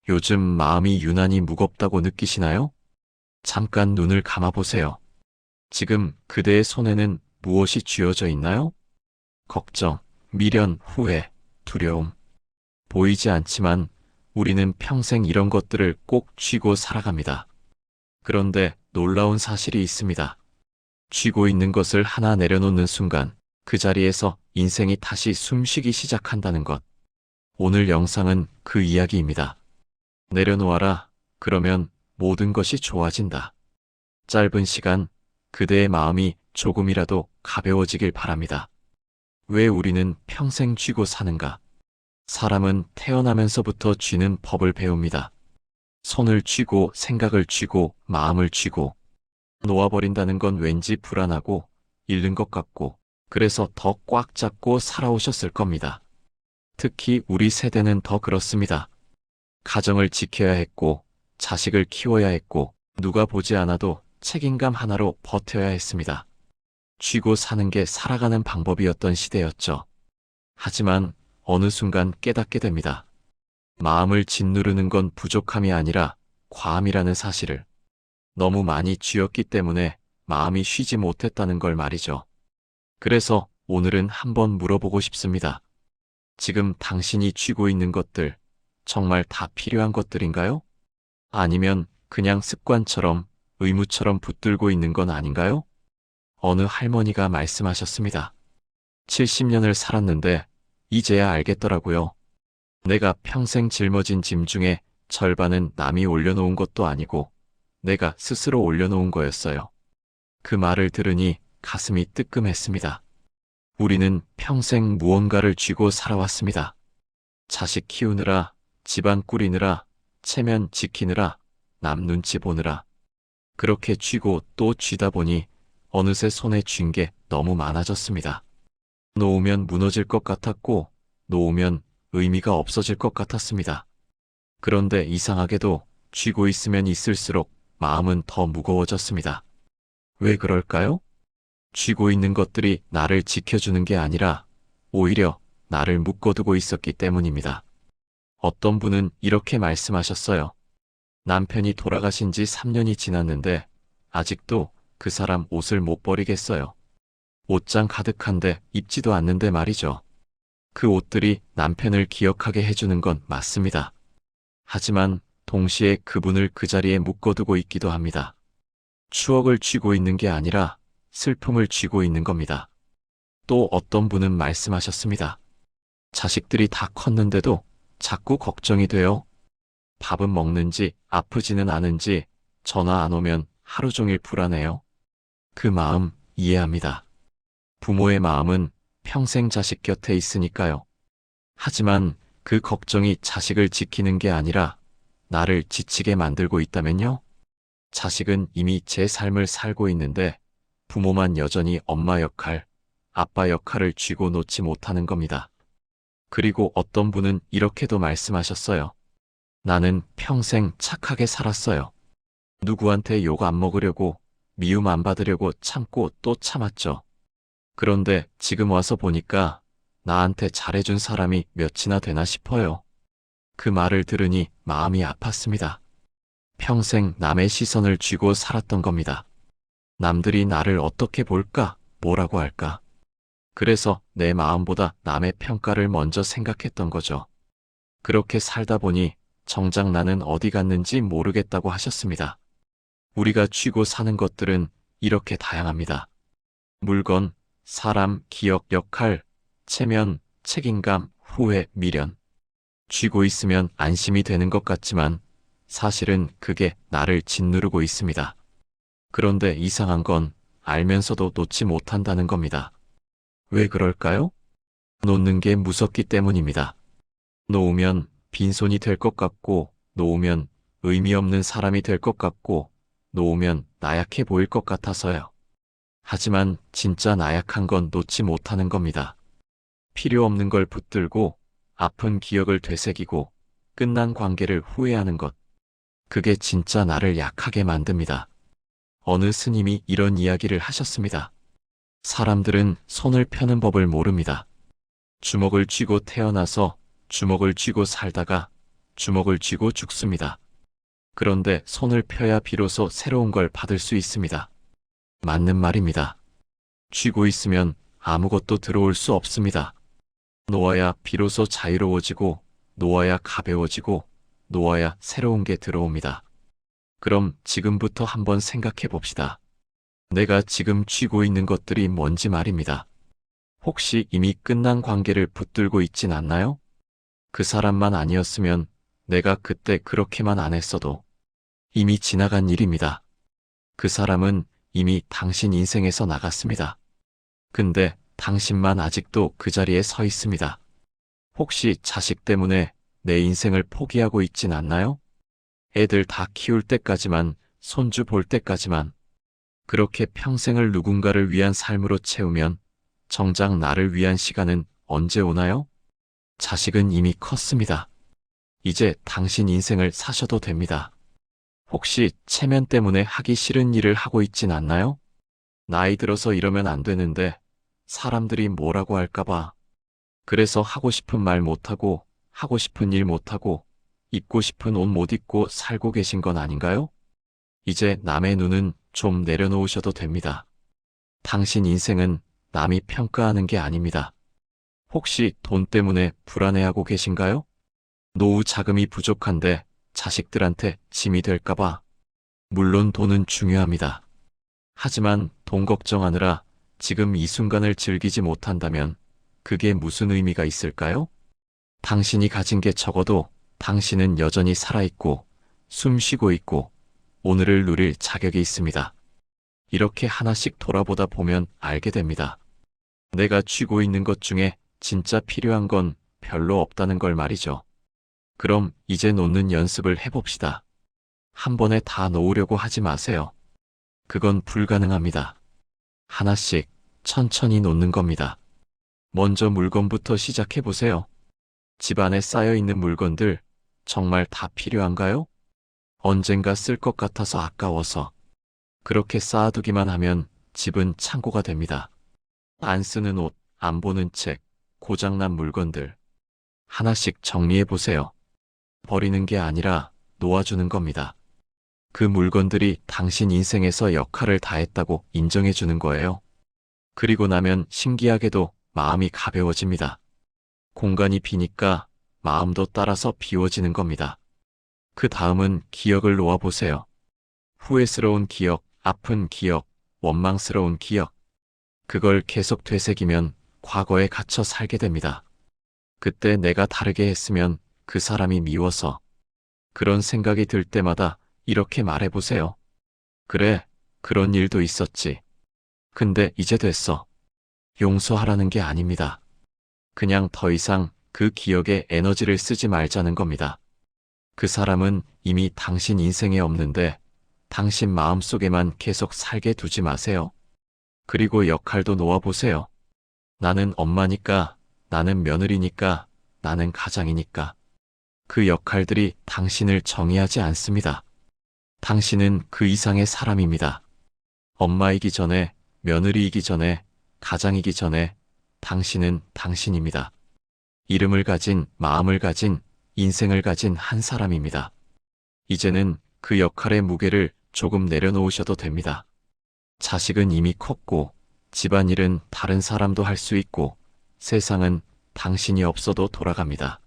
요즘 마음이 유난히 무겁다고 느끼시나요? 잠깐 눈을 감아보세요. 지금 그대의 손에는 무엇이 쥐어져 있나요? 걱정, 미련, 후회, 두려움. 보이지 않지만 우리는 평생 이런 것들을 꼭 쥐고 살아갑니다. 그런데 놀라운 사실이 있습니다. 쥐고 있는 것을 하나 내려놓는 순간 그 자리에서 인생이 다시 숨쉬기 시작한다는 것. 오늘 영상은 그 이야기입니다. 내려놓아라. 그러면 모든 것이 좋아진다. 짧은 시간 그대의 마음이 조금이라도 가벼워지길 바랍니다. 왜 우리는 평생 쥐고 사는가? 사람은 태어나면서부터 쥐는 법을 배웁니다. 손을 쥐고 생각을 쥐고 마음을 쥐고 놓아버린다는 건 왠지 불안하고 잃는 것 같고 그래서 더 꽉 잡고 살아오셨을 겁니다. 특히 우리 세대는 더 그렇습니다. 가정을 지켜야 했고 자식을 키워야 했고 누가 보지 않아도 책임감 하나로 버텨야 했습니다. 쥐고 사는 게 살아가는 방법이었던 시대였죠. 하지만 어느 순간 깨닫게 됩니다. 마음을 짓누르는 건 부족함이 아니라 과함이라는 사실을. 너무 많이 쥐었기 때문에 마음이 쉬지 못했다는 걸 말이죠. 그래서 오늘은 한번 물어보고 싶습니다. 지금 당신이 쥐고 있는 것들 정말 다 필요한 것들인가요? 아니면 그냥 습관처럼 의무처럼 붙들고 있는 건 아닌가요? 어느 할머니가 말씀하셨습니다. 70년을 살았는데 이제야 알겠더라고요. 내가 평생 짊어진 짐 중에 절반은 남이 올려놓은 것도 아니고 내가 스스로 올려놓은 거였어요. 그 말을 들으니 가슴이 뜨끔했습니다. 우리는 평생 무언가를 쥐고 살아왔습니다. 자식 키우느라, 집안 꾸리느라, 체면 지키느라, 남 눈치 보느라. 그렇게 쥐고 또 쥐다 보니 어느새 손에 쥔 게 너무 많아졌습니다. 놓으면 무너질 것 같았고 놓으면 의미가 없어질 것 같았습니다. 그런데 이상하게도 쥐고 있으면 있을수록 마음은 더 무거워졌습니다. 왜 그럴까요? 쥐고 있는 것들이 나를 지켜주는 게 아니라 오히려 나를 묶어두고 있었기 때문입니다. 어떤 분은 이렇게 말씀하셨어요. 남편이 돌아가신 지 3년이 지났는데 아직도 그 사람 옷을 못 버리겠어요. 옷장 가득한데 입지도 않는데 말이죠. 그 옷들이 남편을 기억하게 해주는 건 맞습니다. 하지만 동시에 그분을 그 자리에 묶어두고 있기도 합니다. 추억을 쥐고 있는 게 아니라 슬픔을 쥐고 있는 겁니다. 또 어떤 분은 말씀하셨습니다. 자식들이 다 컸는데도 자꾸 걱정이 돼요. 밥은 먹는지 아프지는 않은지 전화 안 오면 하루 종일 불안해요. 그 마음 이해합니다. 부모의 마음은 평생 자식 곁에 있으니까요. 하지만 그 걱정이 자식을 지키는 게 아니라 나를 지치게 만들고 있다면요? 자식은 이미 제 삶을 살고 있는데 부모만 여전히 엄마 역할, 아빠 역할을 쥐고 놓지 못하는 겁니다. 그리고 어떤 분은 이렇게도 말씀하셨어요. 나는 평생 착하게 살았어요. 누구한테 욕 안 먹으려고, 미움 안 받으려고 참고 또 참았죠. 그런데 지금 와서 보니까 나한테 잘해준 사람이 몇이나 되나 싶어요. 그 말을 들으니 마음이 아팠습니다. 평생 남의 시선을 쥐고 살았던 겁니다. 남들이 나를 어떻게 볼까, 뭐라고 할까. 그래서 내 마음보다 남의 평가를 먼저 생각했던 거죠. 그렇게 살다 보니 정작 나는 어디 갔는지 모르겠다고 하셨습니다. 우리가 쥐고 사는 것들은 이렇게 다양합니다. 물건, 사람, 기억, 역할, 체면, 책임감, 후회, 미련. 쥐고 있으면 안심이 되는 것 같지만 사실은 그게 나를 짓누르고 있습니다. 그런데 이상한 건 알면서도 놓지 못한다는 겁니다. 왜 그럴까요? 놓는 게 무섭기 때문입니다. 놓으면 빈손이 될 것 같고, 놓으면 의미 없는 사람이 될 것 같고, 놓으면 나약해 보일 것 같아서요. 하지만 진짜 나약한 건 놓지 못하는 겁니다. 필요 없는 걸 붙들고, 아픈 기억을 되새기고, 끝난 관계를 후회하는 것. 그게 진짜 나를 약하게 만듭니다. 어느 스님이 이런 이야기를 하셨습니다. 사람들은 손을 펴는 법을 모릅니다. 주먹을 쥐고 태어나서 주먹을 쥐고 살다가 주먹을 쥐고 죽습니다. 그런데 손을 펴야 비로소 새로운 걸 받을 수 있습니다. 맞는 말입니다. 쥐고 있으면 아무것도 들어올 수 없습니다. 놓아야 비로소 자유로워지고, 놓아야 가벼워지고, 놓아야 새로운 게 들어옵니다. 그럼 지금부터 한번 생각해 봅시다. 내가 지금 쥐고 있는 것들이 뭔지 말입니다. 혹시 이미 끝난 관계를 붙들고 있진 않나요? 그 사람만 아니었으면 내가 그때 그렇게만 안 했어도 이미 지나간 일입니다. 그 사람은 이미 당신 인생에서 나갔습니다. 근데 당신만 아직도 그 자리에 서 있습니다. 혹시 자식 때문에 내 인생을 포기하고 있진 않나요? 애들 다 키울 때까지만, 손주 볼 때까지만, 그렇게 평생을 누군가를 위한 삶으로 채우면 정작 나를 위한 시간은 언제 오나요? 자식은 이미 컸습니다. 이제 당신 인생을 사셔도 됩니다. 혹시 체면 때문에 하기 싫은 일을 하고 있진 않나요? 나이 들어서 이러면 안 되는데 사람들이 뭐라고 할까봐. 그래서 하고 싶은 말 못하고, 하고 싶은 일 못하고, 입고 싶은 옷 못 입고 살고 계신 건 아닌가요? 이제 남의 눈은 좀 내려놓으셔도 됩니다. 당신 인생은 남이 평가하는 게 아닙니다. 혹시 돈 때문에 불안해하고 계신가요? 노후 자금이 부족한데 자식들한테 짐이 될까봐. 물론 돈은 중요합니다. 하지만 돈 걱정하느라 지금 이 순간을 즐기지 못한다면 그게 무슨 의미가 있을까요? 당신이 가진 게 적어도 당신은 여전히 살아있고 숨 쉬고 있고 오늘을 누릴 자격이 있습니다. 이렇게 하나씩 돌아보다 보면 알게 됩니다. 내가 쥐고 있는 것 중에 진짜 필요한 건 별로 없다는 걸 말이죠. 그럼 이제 놓는 연습을 해봅시다. 한 번에 다 놓으려고 하지 마세요. 그건 불가능합니다. 하나씩 천천히 놓는 겁니다. 먼저 물건부터 시작해보세요. 집 안에 쌓여있는 물건들 정말 다 필요한가요? 언젠가 쓸 것 같아서 아까워서. 그렇게 쌓아두기만 하면 집은 창고가 됩니다. 안 쓰는 옷, 안 보는 책, 고장난 물건들. 하나씩 정리해보세요. 버리는 게 아니라 놓아주는 겁니다. 그 물건들이 당신 인생에서 역할을 다했다고 인정해주는 거예요. 그리고 나면 신기하게도 마음이 가벼워집니다. 공간이 비니까 마음도 따라서 비워지는 겁니다. 그 다음은 기억을 놓아보세요. 후회스러운 기억, 아픈 기억, 원망스러운 기억. 그걸 계속 되새기면 과거에 갇혀 살게 됩니다. 그때 내가 다르게 했으면 그 사람이 미워서. 그런 생각이 들 때마다 이렇게 말해보세요. 그래, 그런 일도 있었지. 근데 이제 됐어. 용서하라는 게 아닙니다. 그냥 더 이상 그 기억에 에너지를 쓰지 말자는 겁니다. 그 사람은 이미 당신 인생에 없는데 당신 마음속에만 계속 살게 두지 마세요. 그리고 역할도 놓아보세요. 나는 엄마니까, 나는 며느리니까, 나는 가장이니까. 그 역할들이 당신을 정의하지 않습니다. 당신은 그 이상의 사람입니다. 엄마이기 전에, 며느리이기 전에, 가장이기 전에 당신은 당신입니다. 이름을 가진, 마음을 가진, 인생을 가진 한 사람입니다. 이제는 그 역할의 무게를 조금 내려놓으셔도 됩니다. 자식은 이미 컸고, 집안일은 다른 사람도 할 수 있고, 세상은 당신이 없어도 돌아갑니다.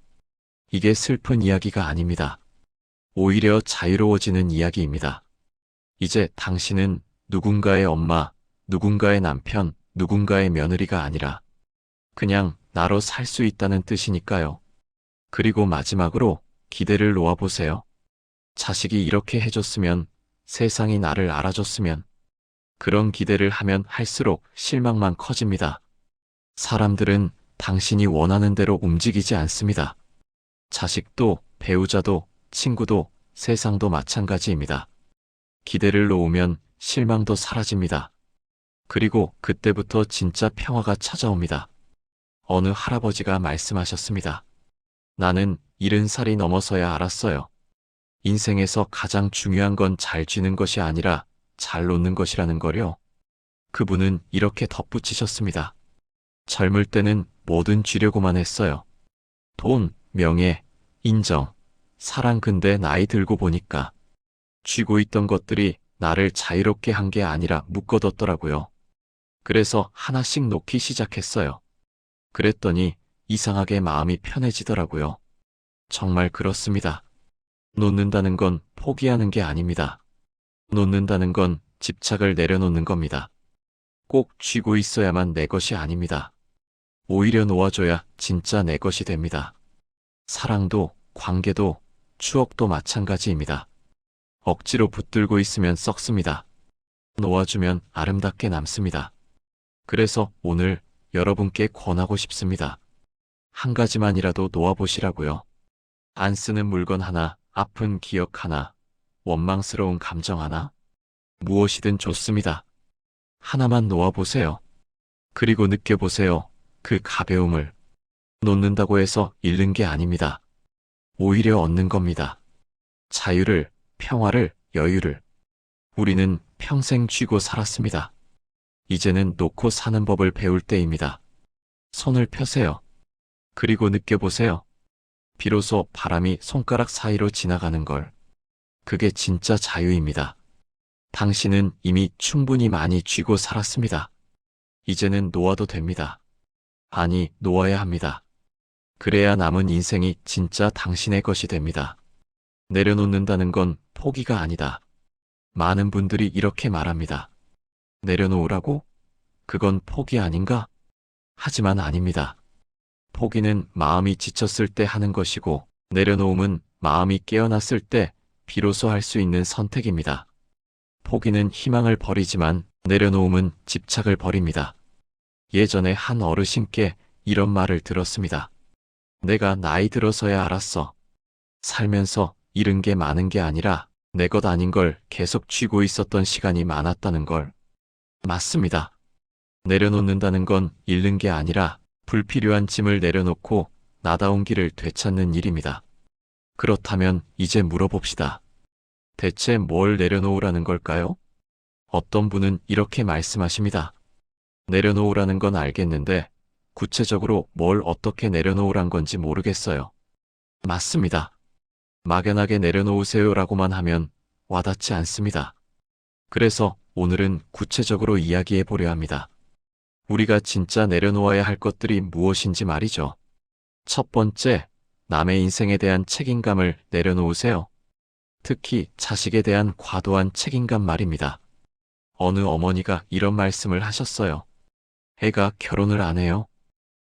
이게 슬픈 이야기가 아닙니다. 오히려 자유로워지는 이야기입니다. 이제 당신은 누군가의 엄마, 누군가의 남편, 누군가의 며느리가 아니라 그냥 나로 살 수 있다는 뜻이니까요. 그리고 마지막으로 기대를 놓아보세요. 자식이 이렇게 해줬으면, 세상이 나를 알아줬으면. 그런 기대를 하면 할수록 실망만 커집니다. 사람들은 당신이 원하는 대로 움직이지 않습니다. 자식도, 배우자도, 친구도, 세상도 마찬가지입니다. 기대를 놓으면 실망도 사라집니다. 그리고 그때부터 진짜 평화가 찾아옵니다. 어느 할아버지가 말씀하셨습니다. 나는 70살이 넘어서야 알았어요. 인생에서 가장 중요한 건 잘 쥐는 것이 아니라 잘 놓는 것이라는 거요. 그분은 이렇게 덧붙이셨습니다. 젊을 때는 뭐든 쥐려고만 했어요. 돈, 명예, 인정, 사랑 근데 나이 들고 보니까 쥐고 있던 것들이 나를 자유롭게 한 게 아니라 묶어뒀더라고요. 그래서 하나씩 놓기 시작했어요. 그랬더니 이상하게 마음이 편해지더라고요. 정말 그렇습니다. 놓는다는 건 포기하는 게 아닙니다. 놓는다는 건 집착을 내려놓는 겁니다. 꼭 쥐고 있어야만 내 것이 아닙니다. 오히려 놓아줘야 진짜 내 것이 됩니다. 사랑도, 관계도, 추억도 마찬가지입니다. 억지로 붙들고 있으면 썩습니다. 놓아주면 아름답게 남습니다. 그래서 오늘 여러분께 권하고 싶습니다. 한 가지만이라도 놓아보시라고요. 안 쓰는 물건 하나, 아픈 기억 하나, 원망스러운 감정 하나, 무엇이든 좋습니다. 하나만 놓아보세요. 그리고 느껴보세요. 그 가벼움을. 놓는다고 해서 잃는 게 아닙니다. 오히려 얻는 겁니다. 자유를, 평화를, 여유를. 우리는 평생 쥐고 살았습니다. 이제는 놓고 사는 법을 배울 때입니다. 손을 펴세요. 그리고 느껴보세요. 비로소 바람이 손가락 사이로 지나가는 걸. 그게 진짜 자유입니다. 당신은 이미 충분히 많이 쥐고 살았습니다. 이제는 놓아도 됩니다. 아니, 놓아야 합니다. 그래야 남은 인생이 진짜 당신의 것이 됩니다. 내려놓는다는 건 포기가 아니다. 많은 분들이 이렇게 말합니다. 내려놓으라고? 그건 포기 아닌가? 하지만 아닙니다. 포기는 마음이 지쳤을 때 하는 것이고, 내려놓음은 마음이 깨어났을 때 비로소 할 수 있는 선택입니다. 포기는 희망을 버리지만 내려놓음은 집착을 버립니다. 예전에 한 어르신께 이런 말을 들었습니다. 내가 나이 들어서야 알았어. 살면서 잃은 게 많은 게 아니라 내 것 아닌 걸 계속 쥐고 있었던 시간이 많았다는 걸. 맞습니다. 내려놓는다는 건 잃는 게 아니라 불필요한 짐을 내려놓고 나다운 길을 되찾는 일입니다. 그렇다면 이제 물어봅시다. 대체 뭘 내려놓으라는 걸까요? 어떤 분은 이렇게 말씀하십니다. 내려놓으라는 건 알겠는데 구체적으로 뭘 어떻게 내려놓으란 건지 모르겠어요. 맞습니다. 막연하게 내려놓으세요라고만 하면 와닿지 않습니다. 그래서 오늘은 구체적으로 이야기해 보려 합니다. 우리가 진짜 내려놓아야 할 것들이 무엇인지 말이죠. 첫 번째, 남의 인생에 대한 책임감을 내려놓으세요. 특히 자식에 대한 과도한 책임감 말입니다. 어느 어머니가 이런 말씀을 하셨어요. 애가 결혼을 안 해요.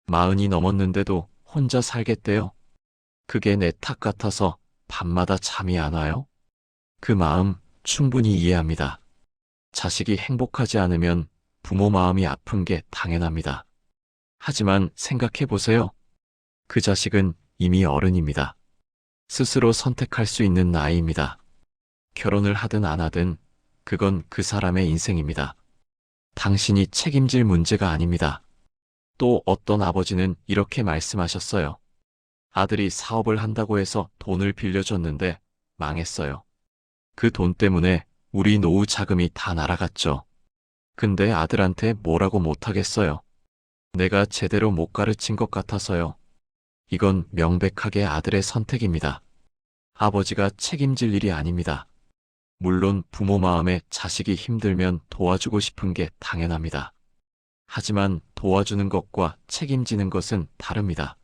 40이 넘었는데도 혼자 살겠대요. 그게 내 탓 같아서 밤마다 잠이 안 와요. 그 마음 충분히 이해합니다. 자식이 행복하지 않으면 부모 마음이 아픈 게 당연합니다. 하지만 생각해 보세요. 그 자식은 이미 어른입니다. 스스로 선택할 수 있는 나이입니다. 결혼을 하든 안 하든 그건 그 사람의 인생입니다. 당신이 책임질 문제가 아닙니다. 또 어떤 아버지는 이렇게 말씀하셨어요. 아들이 사업을 한다고 해서 돈을 빌려줬는데 망했어요. 그 돈 때문에 우리 노후 자금이 다 날아갔죠. 근데 아들한테 뭐라고 못하겠어요. 내가 제대로 못 가르친 것 같아서요. 이건 명백하게 아들의 선택입니다. 아버지가 책임질 일이 아닙니다. 물론 부모 마음에 자식이 힘들면 도와주고 싶은 게 당연합니다. 하지만 도와주는 것과 책임지는 것은 다릅니다.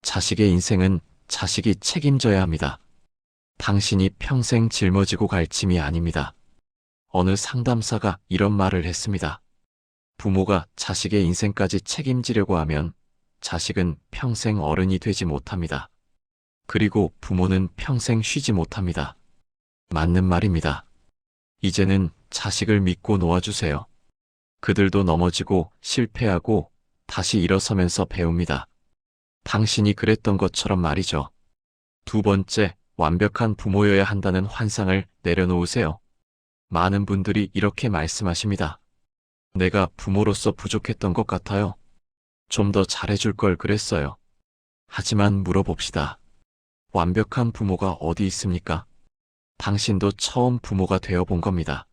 자식의 인생은 자식이 책임져야 합니다. 당신이 평생 짊어지고 갈 짐이 아닙니다. 어느 상담사가 이런 말을 했습니다. 부모가 자식의 인생까지 책임지려고 하면 자식은 평생 어른이 되지 못합니다. 그리고 부모는 평생 쉬지 못합니다. 맞는 말입니다. 이제는 자식을 믿고 놓아주세요. 그들도 넘어지고 실패하고 다시 일어서면서 배웁니다. 당신이 그랬던 것처럼 말이죠. 두 번째, 완벽한 부모여야 한다는 환상을 내려놓으세요. 많은 분들이 이렇게 말씀하십니다. 내가 부모로서 부족했던 것 같아요. 좀 더 잘해줄 걸 그랬어요. 하지만 물어봅시다. 완벽한 부모가 어디 있습니까? 당신도 처음 부모가 되어본 겁니다.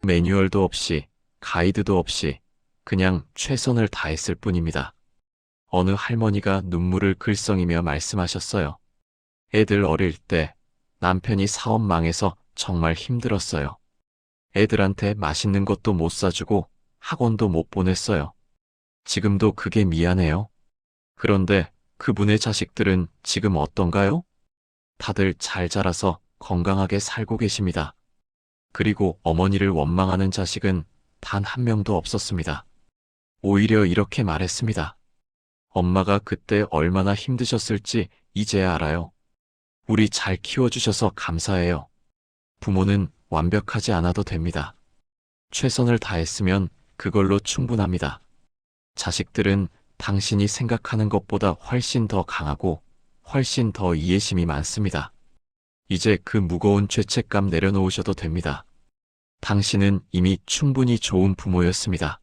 매뉴얼도 없이, 가이드도 없이 그냥 최선을 다했을 뿐입니다. 어느 할머니가 눈물을 글썽이며 말씀하셨어요. 애들 어릴 때 남편이 사업 망해서 정말 힘들었어요. 애들한테 맛있는 것도 못 사주고 학원도 못 보냈어요. 지금도 그게 미안해요. 그런데 그분의 자식들은 지금 어떤가요? 다들 잘 자라서 건강하게 살고 계십니다. 그리고 어머니를 원망하는 자식은 단 한 명도 없었습니다. 오히려 이렇게 말했습니다. 엄마가 그때 얼마나 힘드셨을지 이제야 알아요. 우리 잘 키워주셔서 감사해요. 부모는 완벽하지 않아도 됩니다. 최선을 다했으면 그걸로 충분합니다. 자식들은 당신이 생각하는 것보다 훨씬 더 강하고 훨씬 더 이해심이 많습니다. 이제 그 무거운 죄책감 내려놓으셔도 됩니다. 당신은 이미 충분히 좋은 부모였습니다.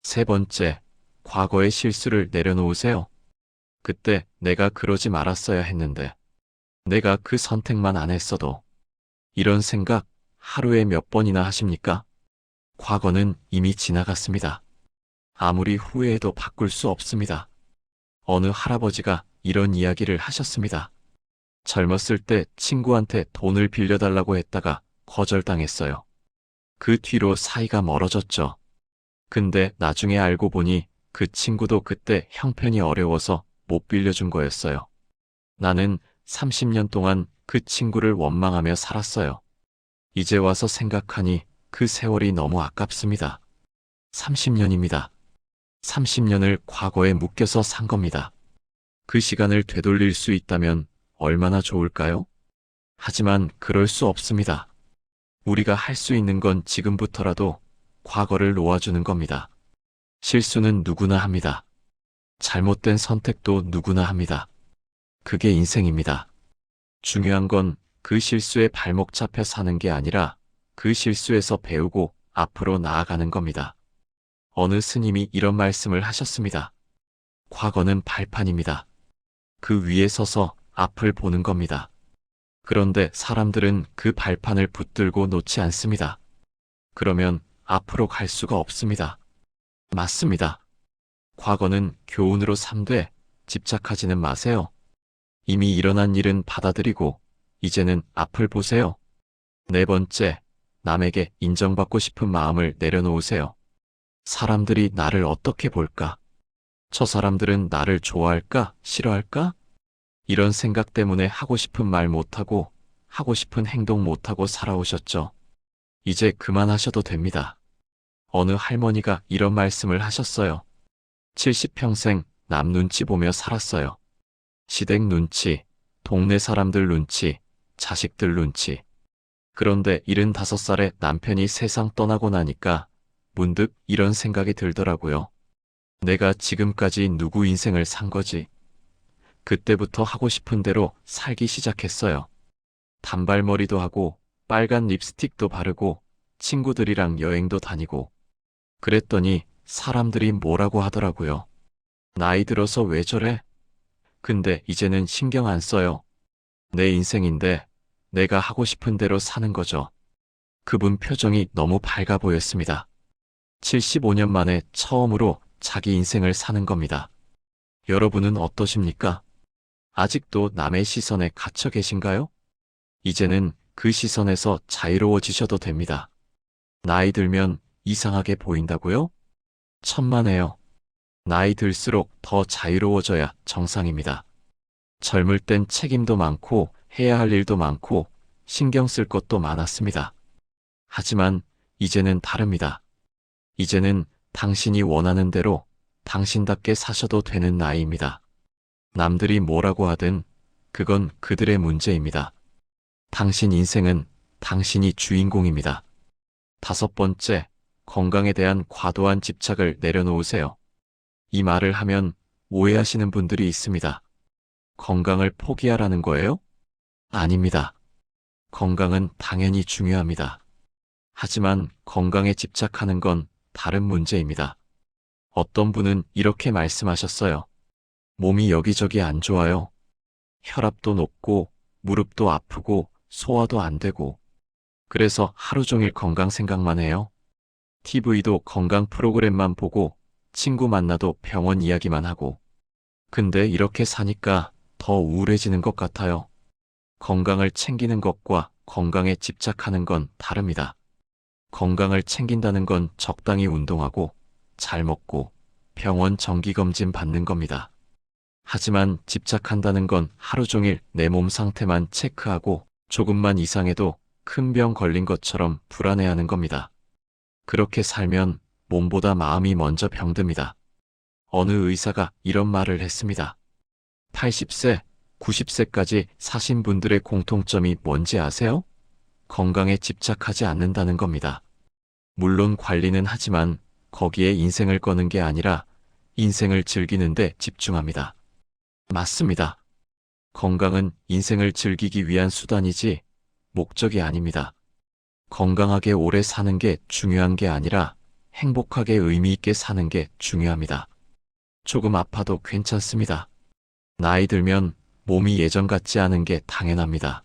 세 번째, 과거의 실수를 내려놓으세요. 그때 내가 그러지 말았어야 했는데, 내가 그 선택만 안 했어도. 이런 생각 하루에 몇 번이나 하십니까? 과거는 이미 지나갔습니다. 아무리 후회해도 바꿀 수 없습니다. 어느 할아버지가 이런 이야기를 하셨습니다. 젊었을 때 친구한테 돈을 빌려달라고 했다가 거절당했어요. 그 뒤로 사이가 멀어졌죠. 근데 나중에 알고 보니 그 친구도 그때 형편이 어려워서 못 빌려준 거였어요. 나는 30년 동안 그 친구를 원망하며 살았어요. 이제 와서 생각하니 그 세월이 너무 아깝습니다. 30년입니다. 30년을 과거에 묶여서 산 겁니다. 그 시간을 되돌릴 수 있다면 얼마나 좋을까요? 하지만 그럴 수 없습니다. 우리가 할 수 있는 건 지금부터라도 과거를 놓아주는 겁니다. 실수는 누구나 합니다. 잘못된 선택도 누구나 합니다. 그게 인생입니다. 중요한 건 그 실수에 발목 잡혀 사는 게 아니라 그 실수에서 배우고 앞으로 나아가는 겁니다. 어느 스님이 이런 말씀을 하셨습니다. 과거는 발판입니다. 그 위에 서서 앞을 보는 겁니다. 그런데 사람들은 그 발판을 붙들고 놓지 않습니다. 그러면 앞으로 갈 수가 없습니다. 맞습니다. 과거는 교훈으로 삼되 집착하지는 마세요. 이미 일어난 일은 받아들이고 이제는 앞을 보세요. 네 번째, 남에게 인정받고 싶은 마음을 내려놓으세요. 사람들이 나를 어떻게 볼까? 저 사람들은 나를 좋아할까? 싫어할까? 이런 생각 때문에 하고 싶은 말 못하고 하고 싶은 행동 못하고 살아오셨죠. 이제 그만하셔도 됩니다. 어느 할머니가 이런 말씀을 하셨어요. 70평생 남 눈치 보며 살았어요. 시댁 눈치, 동네 사람들 눈치, 자식들 눈치. 그런데 75살에 남편이 세상 떠나고 나니까 문득 이런 생각이 들더라고요. 내가 지금까지 누구 인생을 산 거지? 그때부터 하고 싶은 대로 살기 시작했어요. 단발머리도 하고 빨간 립스틱도 바르고 친구들이랑 여행도 다니고. 그랬더니 사람들이 뭐라고 하더라고요. 나이 들어서 왜 저래? 근데 이제는 신경 안 써요. 내 인생인데 내가 하고 싶은 대로 사는 거죠. 그분 표정이 너무 밝아 보였습니다. 75년 만에 처음으로 자기 인생을 사는 겁니다. 여러분은 어떠십니까? 아직도 남의 시선에 갇혀 계신가요? 이제는 그 시선에서 자유로워지셔도 됩니다. 나이 들면 이상하게 보인다고요? 천만에요. 나이 들수록 더 자유로워져야 정상입니다. 젊을 땐 책임도 많고 해야 할 일도 많고 신경 쓸 것도 많았습니다. 하지만 이제는 다릅니다. 이제는 당신이 원하는 대로 당신답게 사셔도 되는 나이입니다. 남들이 뭐라고 하든 그건 그들의 문제입니다. 당신 인생은 당신이 주인공입니다. 다섯 번째, 건강에 대한 과도한 집착을 내려놓으세요. 이 말을 하면 오해하시는 분들이 있습니다. 건강을 포기하라는 거예요? 아닙니다. 건강은 당연히 중요합니다. 하지만 건강에 집착하는 건 다른 문제입니다. 어떤 분은 이렇게 말씀하셨어요. 몸이 여기저기 안 좋아요. 혈압도 높고 무릎도 아프고 소화도 안 되고. 그래서 하루 종일 건강 생각만 해요. TV도 건강 프로그램만 보고 친구 만나도 병원 이야기만 하고. 근데 이렇게 사니까 더 우울해지는 것 같아요. 건강을 챙기는 것과 건강에 집착하는 건 다릅니다. 건강을 챙긴다는 건 적당히 운동하고 잘 먹고 병원 정기검진 받는 겁니다. 하지만 집착한다는 건 하루 종일 내 몸 상태만 체크하고 조금만 이상해도 큰 병 걸린 것처럼 불안해하는 겁니다. 그렇게 살면 몸보다 마음이 먼저 병듭니다. 어느 의사가 이런 말을 했습니다. 80세, 90세까지 사신 분들의 공통점이 뭔지 아세요? 건강에 집착하지 않는다는 겁니다. 물론 관리는 하지만 거기에 인생을 거는 게 아니라 인생을 즐기는데 집중합니다. 맞습니다. 건강은 인생을 즐기기 위한 수단이지 목적이 아닙니다. 건강하게 오래 사는 게 중요한 게 아니라 행복하게 의미 있게 사는 게 중요합니다. 조금 아파도 괜찮습니다. 나이 들면 몸이 예전 같지 않은 게 당연합니다.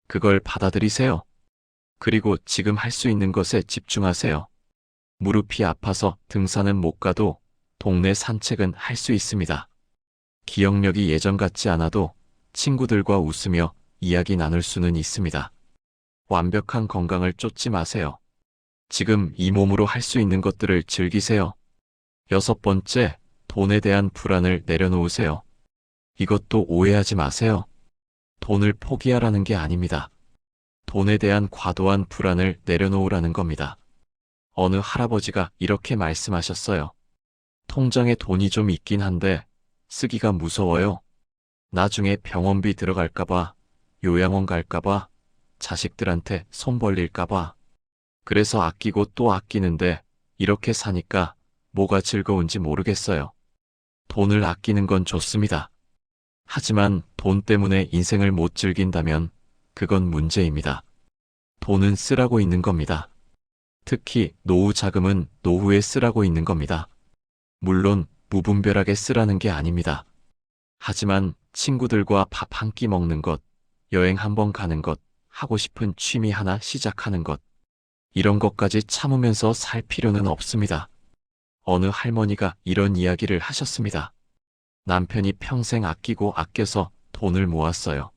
그걸 받아들이세요. 그리고 지금 할 수 있는 것에 집중하세요. 무릎이 아파서 등산은 못 가도 동네 산책은 할 수 있습니다. 기억력이 예전 같지 않아도 친구들과 웃으며 이야기 나눌 수는 있습니다. 완벽한 건강을 쫓지 마세요. 지금 이 몸으로 할 수 있는 것들을 즐기세요. 6번째, 돈에 대한 불안을 내려놓으세요. 이것도 오해하지 마세요. 돈을 포기하라는 게 아닙니다. 돈에 대한 과도한 불안을 내려놓으라는 겁니다. 어느 할아버지가 이렇게 말씀하셨어요. 통장에 돈이 좀 있긴 한데 쓰기가 무서워요. 나중에 병원비 들어갈까봐, 요양원 갈까봐, 자식들한테 손 벌릴까봐. 그래서 아끼고 또 아끼는데 이렇게 사니까 뭐가 즐거운지 모르겠어요. 돈을 아끼는 건 좋습니다. 하지만 돈 때문에 인생을 못 즐긴다면 그건 문제입니다. 돈은 쓰라고 있는 겁니다. 특히 노후 자금은 노후에 쓰라고 있는 겁니다. 물론 무분별하게 쓰라는 게 아닙니다. 하지만 친구들과 밥 한 끼 먹는 것, 여행 한번 가는 것, 하고 싶은 취미 하나 시작하는 것, 이런 것까지 참으면서 살 필요는 없습니다. 어느 할머니가 이런 이야기를 하셨습니다. 남편이 평생 아끼고 아껴서 돈을 모았어요.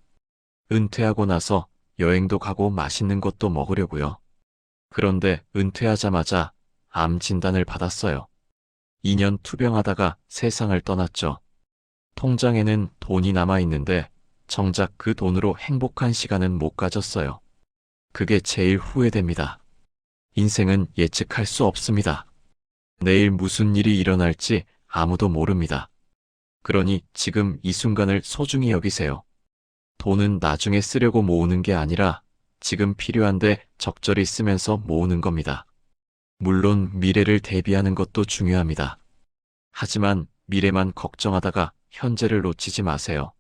은퇴하고 나서 여행도 가고 맛있는 것도 먹으려고요. 그런데 은퇴하자마자 암 진단을 받았어요. 2년 투병하다가 세상을 떠났죠. 통장에는 돈이 남아있는데 정작 그 돈으로 행복한 시간은 못 가졌어요. 그게 제일 후회됩니다. 인생은 예측할 수 없습니다. 내일 무슨 일이 일어날지 아무도 모릅니다. 그러니 지금 이 순간을 소중히 여기세요. 돈은 나중에 쓰려고 모으는 게 아니라 지금 필요한데 적절히 쓰면서 모으는 겁니다. 물론 미래를 대비하는 것도 중요합니다. 하지만 미래만 걱정하다가 현재를 놓치지 마세요.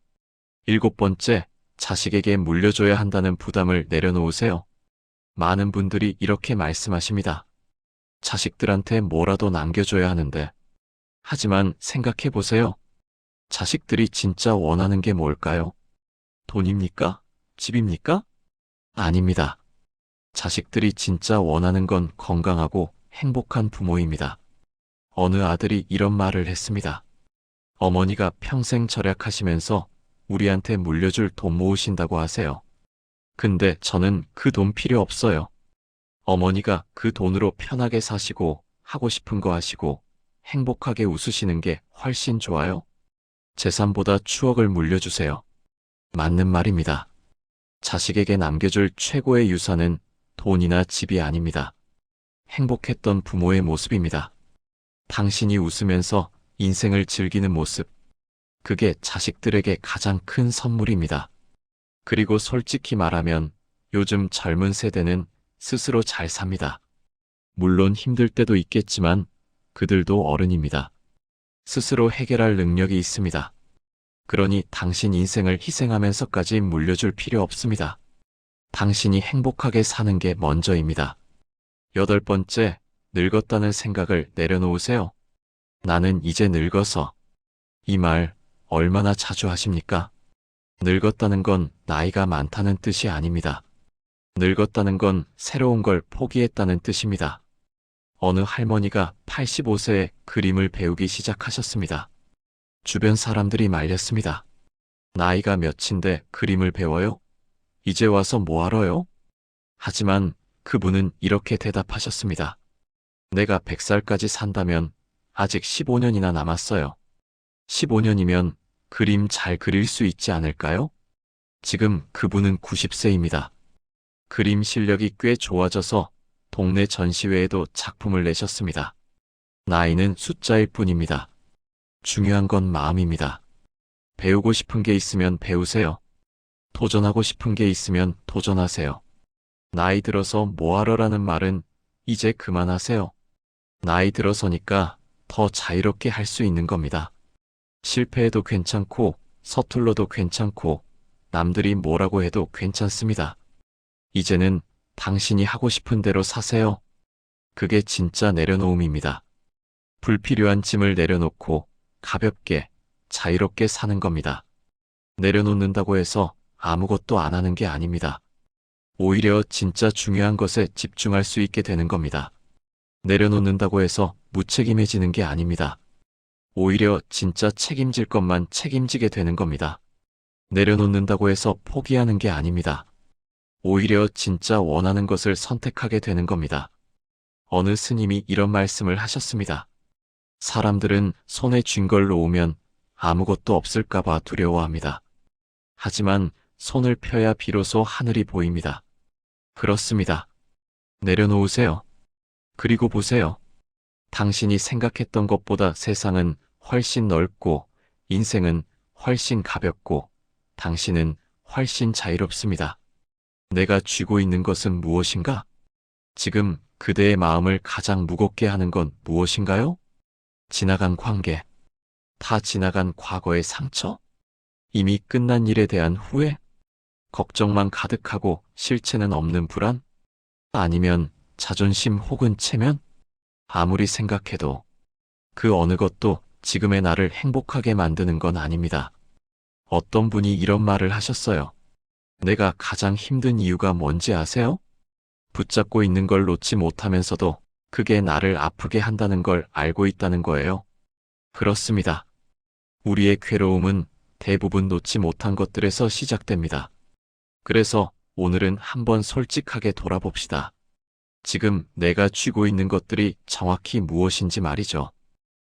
7번째, 자식에게 물려줘야 한다는 부담을 내려놓으세요. 많은 분들이 이렇게 말씀하십니다. 자식들한테 뭐라도 남겨줘야 하는데. 하지만 생각해 보세요. 자식들이 진짜 원하는 게 뭘까요? 돈입니까? 집입니까? 아닙니다. 자식들이 진짜 원하는 건 건강하고 행복한 부모입니다. 어느 아들이 이런 말을 했습니다. 어머니가 평생 절약하시면서 우리한테 물려줄 돈 모으신다고 하세요. 근데 저는 그 돈 필요 없어요. 어머니가 그 돈으로 편하게 사시고 하고 싶은 거 하시고 행복하게 웃으시는 게 훨씬 좋아요. 재산보다 추억을 물려주세요. 맞는 말입니다. 자식에게 남겨줄 최고의 유산은 돈이나 집이 아닙니다. 행복했던 부모의 모습입니다. 당신이 웃으면서 인생을 즐기는 모습, 그게 자식들에게 가장 큰 선물입니다. 그리고 솔직히 말하면 요즘 젊은 세대는 스스로 잘 삽니다. 물론 힘들 때도 있겠지만 그들도 어른입니다. 스스로 해결할 능력이 있습니다. 그러니 당신 인생을 희생하면서까지 물려줄 필요 없습니다. 당신이 행복하게 사는 게 먼저입니다. 8번째, 늙었다는 생각을 내려놓으세요. 나는 이제 늙어서. 이 말 얼마나 자주 하십니까? 늙었다는 건 나이가 많다는 뜻이 아닙니다. 늙었다는 건 새로운 걸 포기했다는 뜻입니다. 어느 할머니가 85세에 그림을 배우기 시작하셨습니다. 주변 사람들이 말렸습니다. 나이가 몇인데 그림을 배워요? 이제 와서 뭐 하러요? 하지만 그분은 이렇게 대답하셨습니다. 내가 100살까지 산다면 아직 15년이나 남았어요. 15년이면 그림 잘 그릴 수 있지 않을까요? 지금 그분은 90세입니다. 그림 실력이 꽤 좋아져서 동네 전시회에도 작품을 내셨습니다. 나이는 숫자일 뿐입니다. 중요한 건 마음입니다. 배우고 싶은 게 있으면 배우세요. 도전하고 싶은 게 있으면 도전하세요. 나이 들어서 뭐하러라는 말은 이제 그만하세요. 나이 들어서니까 더 자유롭게 할 수 있는 겁니다. 실패해도 괜찮고 서툴러도 괜찮고 남들이 뭐라고 해도 괜찮습니다. 이제는 당신이 하고 싶은 대로 사세요. 그게 진짜 내려놓음입니다. 불필요한 짐을 내려놓고 가볍게 자유롭게 사는 겁니다. 내려놓는다고 해서 아무것도 안 하는 게 아닙니다. 오히려 진짜 중요한 것에 집중할 수 있게 되는 겁니다. 내려놓는다고 해서 무책임해지는 게 아닙니다. 오히려 진짜 책임질 것만 책임지게 되는 겁니다. 내려놓는다고 해서 포기하는 게 아닙니다. 오히려 진짜 원하는 것을 선택하게 되는 겁니다. 어느 스님이 이런 말씀을 하셨습니다. 사람들은 손에 쥔 걸 놓으면 아무것도 없을까봐 두려워합니다. 하지만 손을 펴야 비로소 하늘이 보입니다. 그렇습니다. 내려놓으세요. 그리고 보세요. 당신이 생각했던 것보다 세상은 훨씬 넓고 인생은 훨씬 가볍고 당신은 훨씬 자유롭습니다. 내가 쥐고 있는 것은 무엇인가? 지금 그대의 마음을 가장 무겁게 하는 건 무엇인가요? 지나간 관계, 다 지나간 과거의 상처, 이미 끝난 일에 대한 후회, 걱정만 가득하고 실체는 없는 불안, 아니면 자존심 혹은 체면? 아무리 생각해도 그 어느 것도 지금의 나를 행복하게 만드는 건 아닙니다. 어떤 분이 이런 말을 하셨어요. 내가 가장 힘든 이유가 뭔지 아세요? 붙잡고 있는 걸 놓지 못하면서도 그게 나를 아프게 한다는 걸 알고 있다는 거예요. 그렇습니다. 우리의 괴로움은 대부분 놓지 못한 것들에서 시작됩니다. 그래서 오늘은 한번 솔직하게 돌아봅시다. 지금 내가 쥐고 있는 것들이 정확히 무엇인지 말이죠.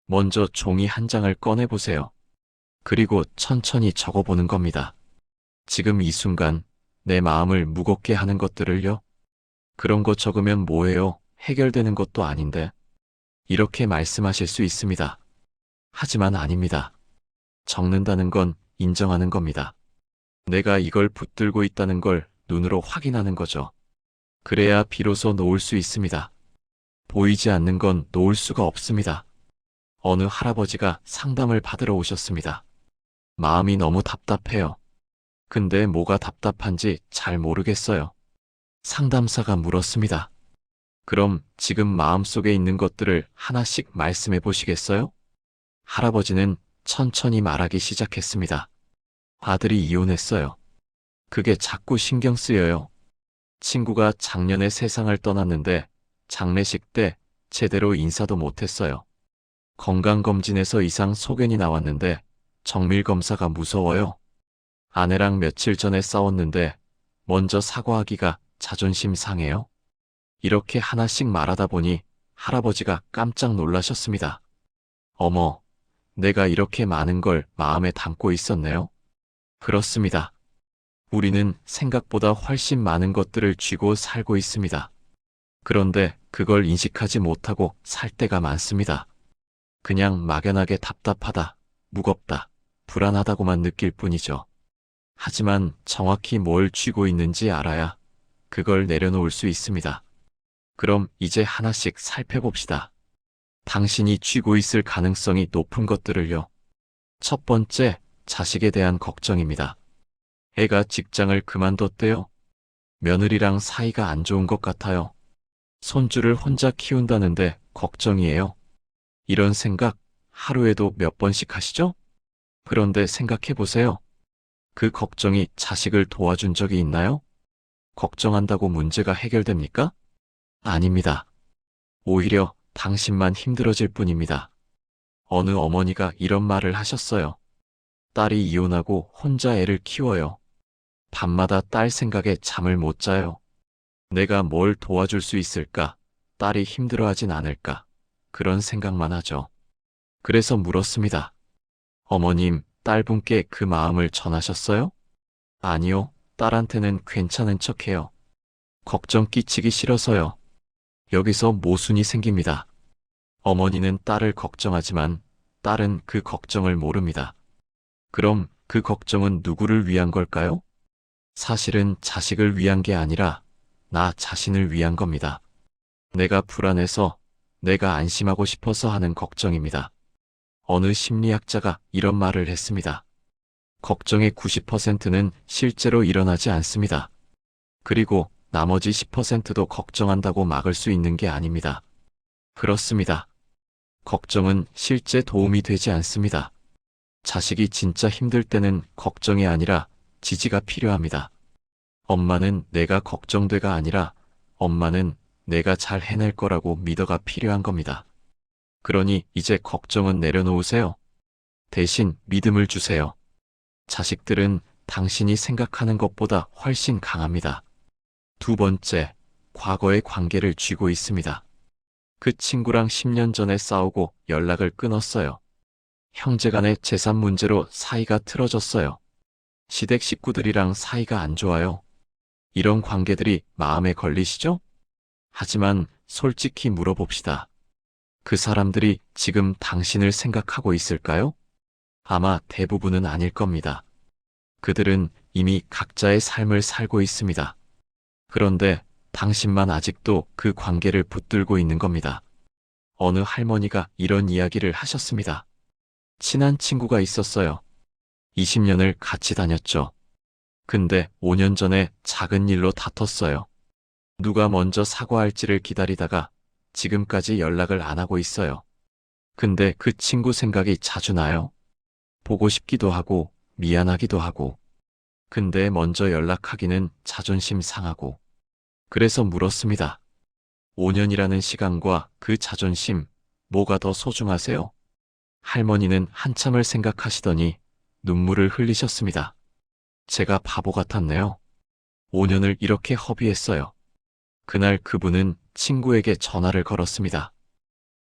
먼저 종이 한 장을 꺼내보세요. 그리고 천천히 적어보는 겁니다. 지금 이 순간 내 마음을 무겁게 하는 것들을요. 그런 거 적으면 뭐예요? 해결되는 것도 아닌데. 이렇게 말씀하실 수 있습니다. 하지만 아닙니다. 적는다는 건 인정하는 겁니다. 내가 이걸 붙들고 있다는 걸 눈으로 확인하는 거죠. 그래야 비로소 놓을 수 있습니다. 보이지 않는 건 놓을 수가 없습니다. 어느 할아버지가 상담을 받으러 오셨습니다. 마음이 너무 답답해요. 근데 뭐가 답답한지 잘 모르겠어요. 상담사가 물었습니다. 그럼 지금 마음속에 있는 것들을 하나씩 말씀해 보시겠어요? 할아버지는 천천히 말하기 시작했습니다. 아들이 이혼했어요. 그게 자꾸 신경 쓰여요. 친구가 작년에 세상을 떠났는데 장례식 때 제대로 인사도 못했어요. 건강검진에서 이상 소견이 나왔는데 정밀검사가 무서워요. 아내랑 며칠 전에 싸웠는데 먼저 사과하기가 자존심 상해요. 이렇게 하나씩 말하다 보니 할아버지가 깜짝 놀라셨습니다. 어머, 내가 이렇게 많은 걸 마음에 담고 있었네요. 그렇습니다. 우리는 생각보다 훨씬 많은 것들을 쥐고 살고 있습니다. 그런데 그걸 인식하지 못하고 살 때가 많습니다. 그냥 막연하게 답답하다, 무겁다, 불안하다고만 느낄 뿐이죠. 하지만 정확히 뭘 쥐고 있는지 알아야 그걸 내려놓을 수 있습니다. 그럼 이제 하나씩 살펴봅시다. 당신이 쥐고 있을 가능성이 높은 것들을요. 첫 번째, 자식에 대한 걱정입니다. 애가 직장을 그만뒀대요. 며느리랑 사이가 안 좋은 것 같아요. 손주를 혼자 키운다는데 걱정이에요. 이런 생각 하루에도 몇 번씩 하시죠? 그런데 생각해 보세요. 그 걱정이 자식을 도와준 적이 있나요? 걱정한다고 문제가 해결됩니까? 아닙니다. 오히려 당신만 힘들어질 뿐입니다. 어느 어머니가 이런 말을 하셨어요. 딸이 이혼하고 혼자 애를 키워요. 밤마다 딸 생각에 잠을 못 자요. 내가 뭘 도와줄 수 있을까? 딸이 힘들어하진 않을까? 그런 생각만 하죠. 그래서 물었습니다. 어머님, 딸분께 그 마음을 전하셨어요? 아니요, 딸한테는 괜찮은 척해요. 걱정 끼치기 싫어서요. 여기서 모순이 생깁니다. 어머니는 딸을 걱정하지만 딸은 그 걱정을 모릅니다. 그럼 그 걱정은 누구를 위한 걸까요? 사실은 자식을 위한 게 아니라 나 자신을 위한 겁니다. 내가 불안해서, 내가 안심하고 싶어서 하는 걱정입니다. 어느 심리학자가 이런 말을 했습니다. 걱정의 90%는 실제로 일어나지 않습니다. 그리고 나머지 10%도 걱정한다고 막을 수 있는 게 아닙니다. 그렇습니다. 걱정은 실제 도움이 되지 않습니다. 자식이 진짜 힘들 때는 걱정이 아니라 지지가 필요합니다. 엄마는 내가 걱정돼가 아니라 엄마는 내가 잘 해낼 거라고 믿어가 필요한 겁니다. 그러니 이제 걱정은 내려놓으세요. 대신 믿음을 주세요. 자식들은 당신이 생각하는 것보다 훨씬 강합니다. 두 번째, 과거의 관계를 쥐고 있습니다. 그 친구랑 10년 전에 싸우고 연락을 끊었어요. 형제간의 재산 문제로 사이가 틀어졌어요. 시댁 식구들이랑 사이가 안 좋아요. 이런 관계들이 마음에 걸리시죠? 하지만 솔직히 물어봅시다. 그 사람들이 지금 당신을 생각하고 있을까요? 아마 대부분은 아닐 겁니다. 그들은 이미 각자의 삶을 살고 있습니다. 그런데 당신만 아직도 그 관계를 붙들고 있는 겁니다. 어느 할머니가 이런 이야기를 하셨습니다. 친한 친구가 있었어요. 20년을 같이 다녔죠. 근데 5년 전에 작은 일로 다퉜어요. 누가 먼저 사과할지를 기다리다가 지금까지 연락을 안 하고 있어요. 근데 그 친구 생각이 자주 나요. 보고 싶기도 하고 미안하기도 하고. 근데 먼저 연락하기는 자존심 상하고. 그래서 물었습니다. 5년이라는 시간과 그 자존심, 뭐가 더 소중하세요? 할머니는 한참을 생각하시더니 눈물을 흘리셨습니다. 제가 바보 같았네요. 5년을 이렇게 허비했어요. 그날 그분은 친구에게 전화를 걸었습니다.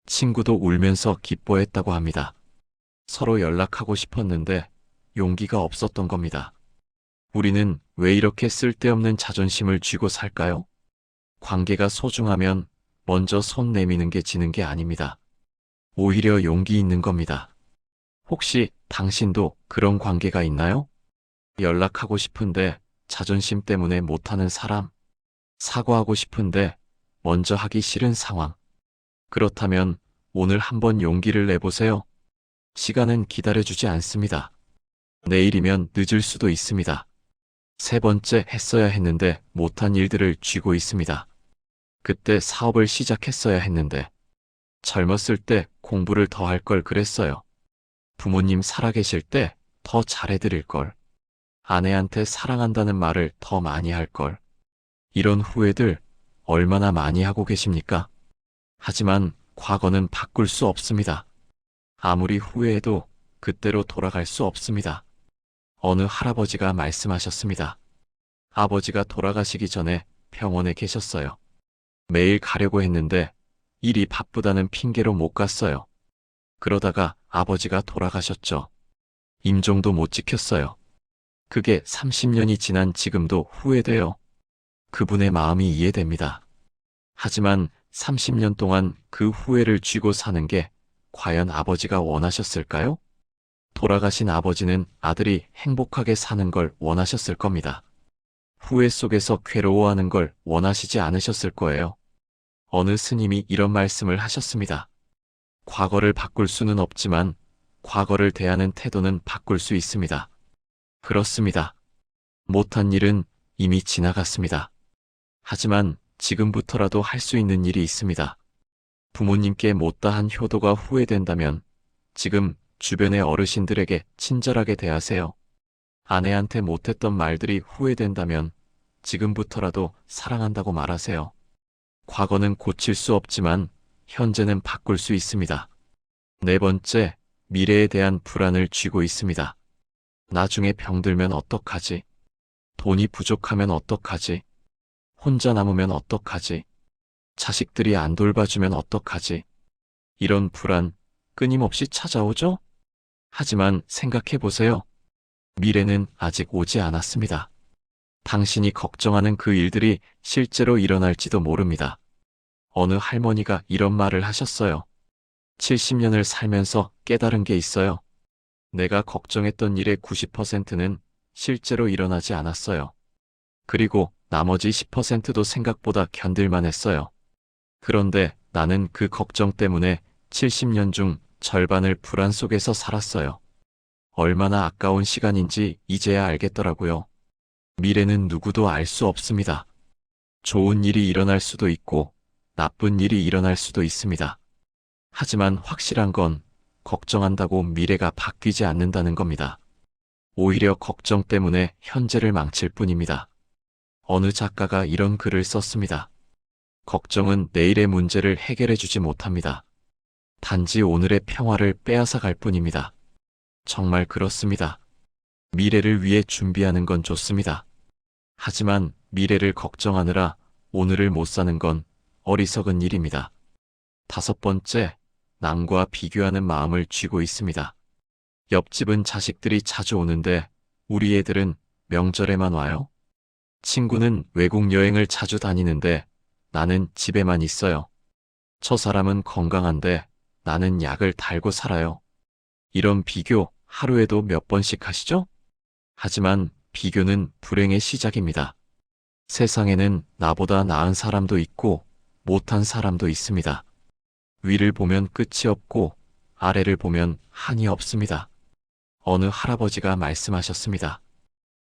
친구도 울면서 기뻐했다고 합니다. 서로 연락하고 싶었는데 용기가 없었던 겁니다. 우리는 왜 이렇게 쓸데없는 자존심을 쥐고 살까요? 관계가 소중하면 먼저 손 내미는 게 지는 게 아닙니다. 오히려 용기 있는 겁니다. 혹시 당신도 그런 관계가 있나요? 연락하고 싶은데 자존심 때문에 못하는 사람, 사과하고 싶은데 먼저 하기 싫은 상황. 그렇다면 오늘 한번 용기를 내보세요. 시간은 기다려주지 않습니다. 내일이면 늦을 수도 있습니다. 세 번째, 했어야 했는데 못한 일들을 쥐고 있습니다. 그때 사업을 시작했어야 했는데, 젊었을 때 공부를 더 할 걸 그랬어요. 부모님 살아계실 때 더 잘해드릴 걸. 아내한테 사랑한다는 말을 더 많이 할 걸. 이런 후회들 얼마나 많이 하고 계십니까? 하지만 과거는 바꿀 수 없습니다. 아무리 후회해도 그때로 돌아갈 수 없습니다. 어느 할아버지가 말씀하셨습니다. 아버지가 돌아가시기 전에 병원에 계셨어요. 매일 가려고 했는데 일이 바쁘다는 핑계로 못 갔어요. 그러다가 아버지가 돌아가셨죠. 임종도 못 지켰어요. 그게 30년이 지난 지금도 후회돼요. 그분의 마음이 이해됩니다. 하지만 30년 동안 그 후회를 쥐고 사는 게 과연 아버지가 원하셨을까요? 돌아가신 아버지는 아들이 행복하게 사는 걸 원하셨을 겁니다. 후회 속에서 괴로워하는 걸 원하시지 않으셨을 거예요. 어느 스님이 이런 말씀을 하셨습니다. 과거를 바꿀 수는 없지만 과거를 대하는 태도는 바꿀 수 있습니다. 그렇습니다. 못한 일은 이미 지나갔습니다. 하지만 지금부터라도 할 수 있는 일이 있습니다. 부모님께 못다한 효도가 후회된다면 지금 주변의 어르신들에게 친절하게 대하세요. 아내한테 못했던 말들이 후회된다면 지금부터라도 사랑한다고 말하세요. 과거는 고칠 수 없지만 현재는 바꿀 수 있습니다. 네 번째, 미래에 대한 불안을 쥐고 있습니다. 나중에 병들면 어떡하지? 돈이 부족하면 어떡하지? 혼자 남으면 어떡하지? 자식들이 안 돌봐주면 어떡하지? 이런 불안 끊임없이 찾아오죠? 하지만 생각해 보세요. 미래는 아직 오지 않았습니다. 당신이 걱정하는 그 일들이 실제로 일어날지도 모릅니다. 어느 할머니가 이런 말을 하셨어요. 70년을 살면서 깨달은 게 있어요. 내가 걱정했던 일의 90%는 실제로 일어나지 않았어요. 그리고 나머지 10%도 생각보다 견딜만 했어요. 그런데 나는 그 걱정 때문에 70년 중 절반을 불안 속에서 살았어요. 얼마나 아까운 시간인지 이제야 알겠더라고요. 미래는 누구도 알 수 없습니다. 좋은 일이 일어날 수도 있고 나쁜 일이 일어날 수도 있습니다. 하지만 확실한 건 걱정한다고 미래가 바뀌지 않는다는 겁니다. 오히려 걱정 때문에 현재를 망칠 뿐입니다. 어느 작가가 이런 글을 썼습니다. 걱정은 내일의 문제를 해결해 주지 못합니다. 단지 오늘의 평화를 빼앗아 갈 뿐입니다. 정말 그렇습니다. 미래를 위해 준비하는 건 좋습니다. 하지만 미래를 걱정하느라 오늘을 못 사는 건 어리석은 일입니다. 5번째, 남과 비교하는 마음을 쥐고 있습니다. 옆집은 자식들이 자주 오는데 우리 애들은 명절에만 와요? 친구는 외국 여행을 자주 다니는데 나는 집에만 있어요. 저 사람은 건강한데 나는 약을 달고 살아요. 이런 비교 하루에도 몇 번씩 하시죠? 하지만 비교는 불행의 시작입니다. 세상에는 나보다 나은 사람도 있고 못한 사람도 있습니다. 위를 보면 끝이 없고 아래를 보면 한이 없습니다. 어느 할아버지가 말씀하셨습니다.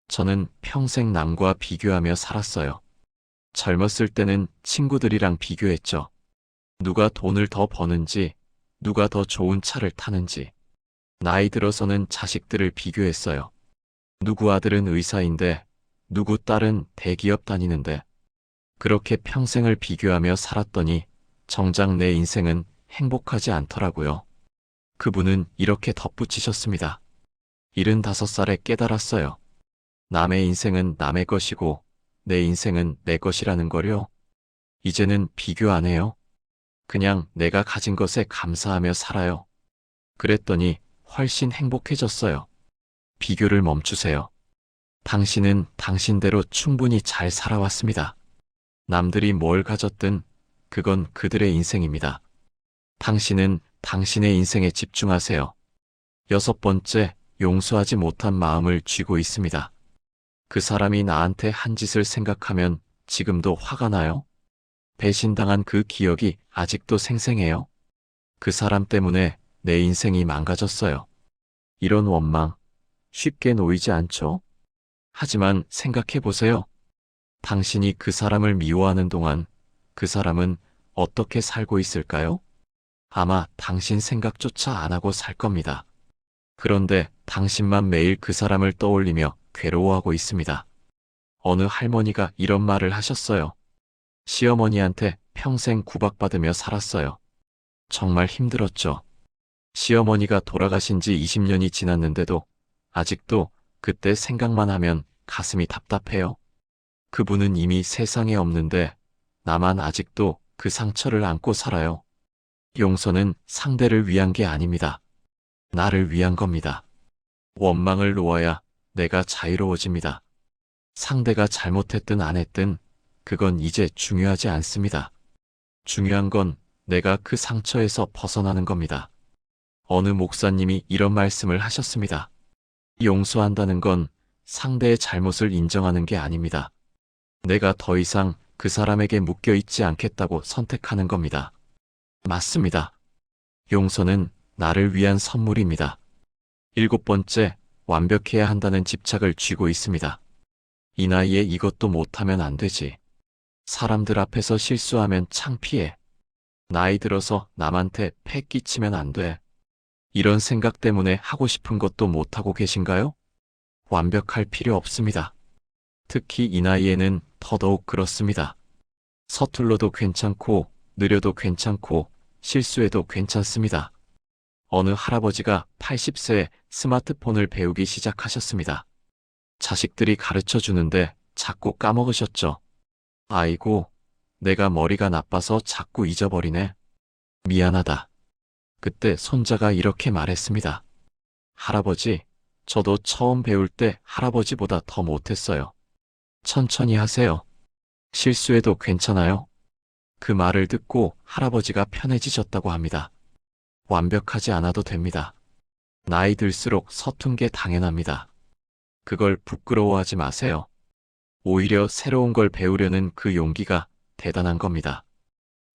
저는 평생 남과 비교하며 살았어요. 젊었을 때는 친구들이랑 비교했죠. 누가 돈을 더 버는지, 누가 더 좋은 차를 타는지. 나이 들어서는 자식들을 비교했어요. 누구 아들은 의사인데, 누구 딸은 대기업 다니는데. 그렇게 평생을 비교하며 살았더니 정작 내 인생은 행복하지 않더라고요. 그분은 이렇게 덧붙이셨습니다. 75살에 깨달았어요. 남의 인생은 남의 것이고 내 인생은 내 것이라는 거요. 이제는 비교 안 해요. 그냥 내가 가진 것에 감사하며 살아요. 그랬더니 훨씬 행복해졌어요. 비교를 멈추세요. 당신은 당신대로 충분히 잘 살아왔습니다. 남들이 뭘 가졌든 그건 그들의 인생입니다. 당신은 당신의 인생에 집중하세요. 6번째, 용서하지 못한 마음을 쥐고 있습니다. 그 사람이 나한테 한 짓을 생각하면 지금도 화가 나요. 배신당한 그 기억이 아직도 생생해요. 그 사람 때문에 내 인생이 망가졌어요. 이런 원망 쉽게 놓이지 않죠? 하지만 생각해 보세요. 당신이 그 사람을 미워하는 동안 그 사람은 어떻게 살고 있을까요? 아마 당신 생각조차 안 하고 살 겁니다. 그런데 당신만 매일 그 사람을 떠올리며 괴로워하고 있습니다. 어느 할머니가 이런 말을 하셨어요. 시어머니한테 평생 구박받으며 살았어요. 정말 힘들었죠. 시어머니가 돌아가신 지 20년이 지났는데도 아직도 그때 생각만 하면 가슴이 답답해요. 그분은 이미 세상에 없는데 나만 아직도 그 상처를 안고 살아요. 용서는 상대를 위한 게 아닙니다. 나를 위한 겁니다. 원망을 놓아야 내가 자유로워집니다. 상대가 잘못했든 안 했든 그건 이제 중요하지 않습니다. 중요한 건 내가 그 상처에서 벗어나는 겁니다. 어느 목사님이 이런 말씀을 하셨습니다. 용서한다는 건 상대의 잘못을 인정하는 게 아닙니다. 내가 더 이상 그 사람에게 묶여 있지 않겠다고 선택하는 겁니다. 맞습니다. 용서는 나를 위한 선물입니다. 7번째, 완벽해야 한다는 집착을 쥐고 있습니다. 이 나이에 이것도 못하면 안 되지. 사람들 앞에서 실수하면 창피해. 나이 들어서 남한테 패 끼치면 안 돼. 이런 생각 때문에 하고 싶은 것도 못하고 계신가요? 완벽할 필요 없습니다. 특히 이 나이에는 더더욱 그렇습니다. 서툴러도 괜찮고 느려도 괜찮고 실수해도 괜찮습니다. 어느 할아버지가 80세에 스마트폰을 배우기 시작하셨습니다. 자식들이 가르쳐 주는데 자꾸 까먹으셨죠? 아이고, 내가 머리가 나빠서 자꾸 잊어버리네. 미안하다. 그때 손자가 이렇게 말했습니다. 할아버지, 저도 처음 배울 때 할아버지보다 더 못했어요. 천천히 하세요. 실수해도 괜찮아요. 그 말을 듣고 할아버지가 편해지셨다고 합니다. 완벽하지 않아도 됩니다. 나이 들수록 서툰 게 당연합니다. 그걸 부끄러워하지 마세요. 오히려 새로운 걸 배우려는 그 용기가 대단한 겁니다.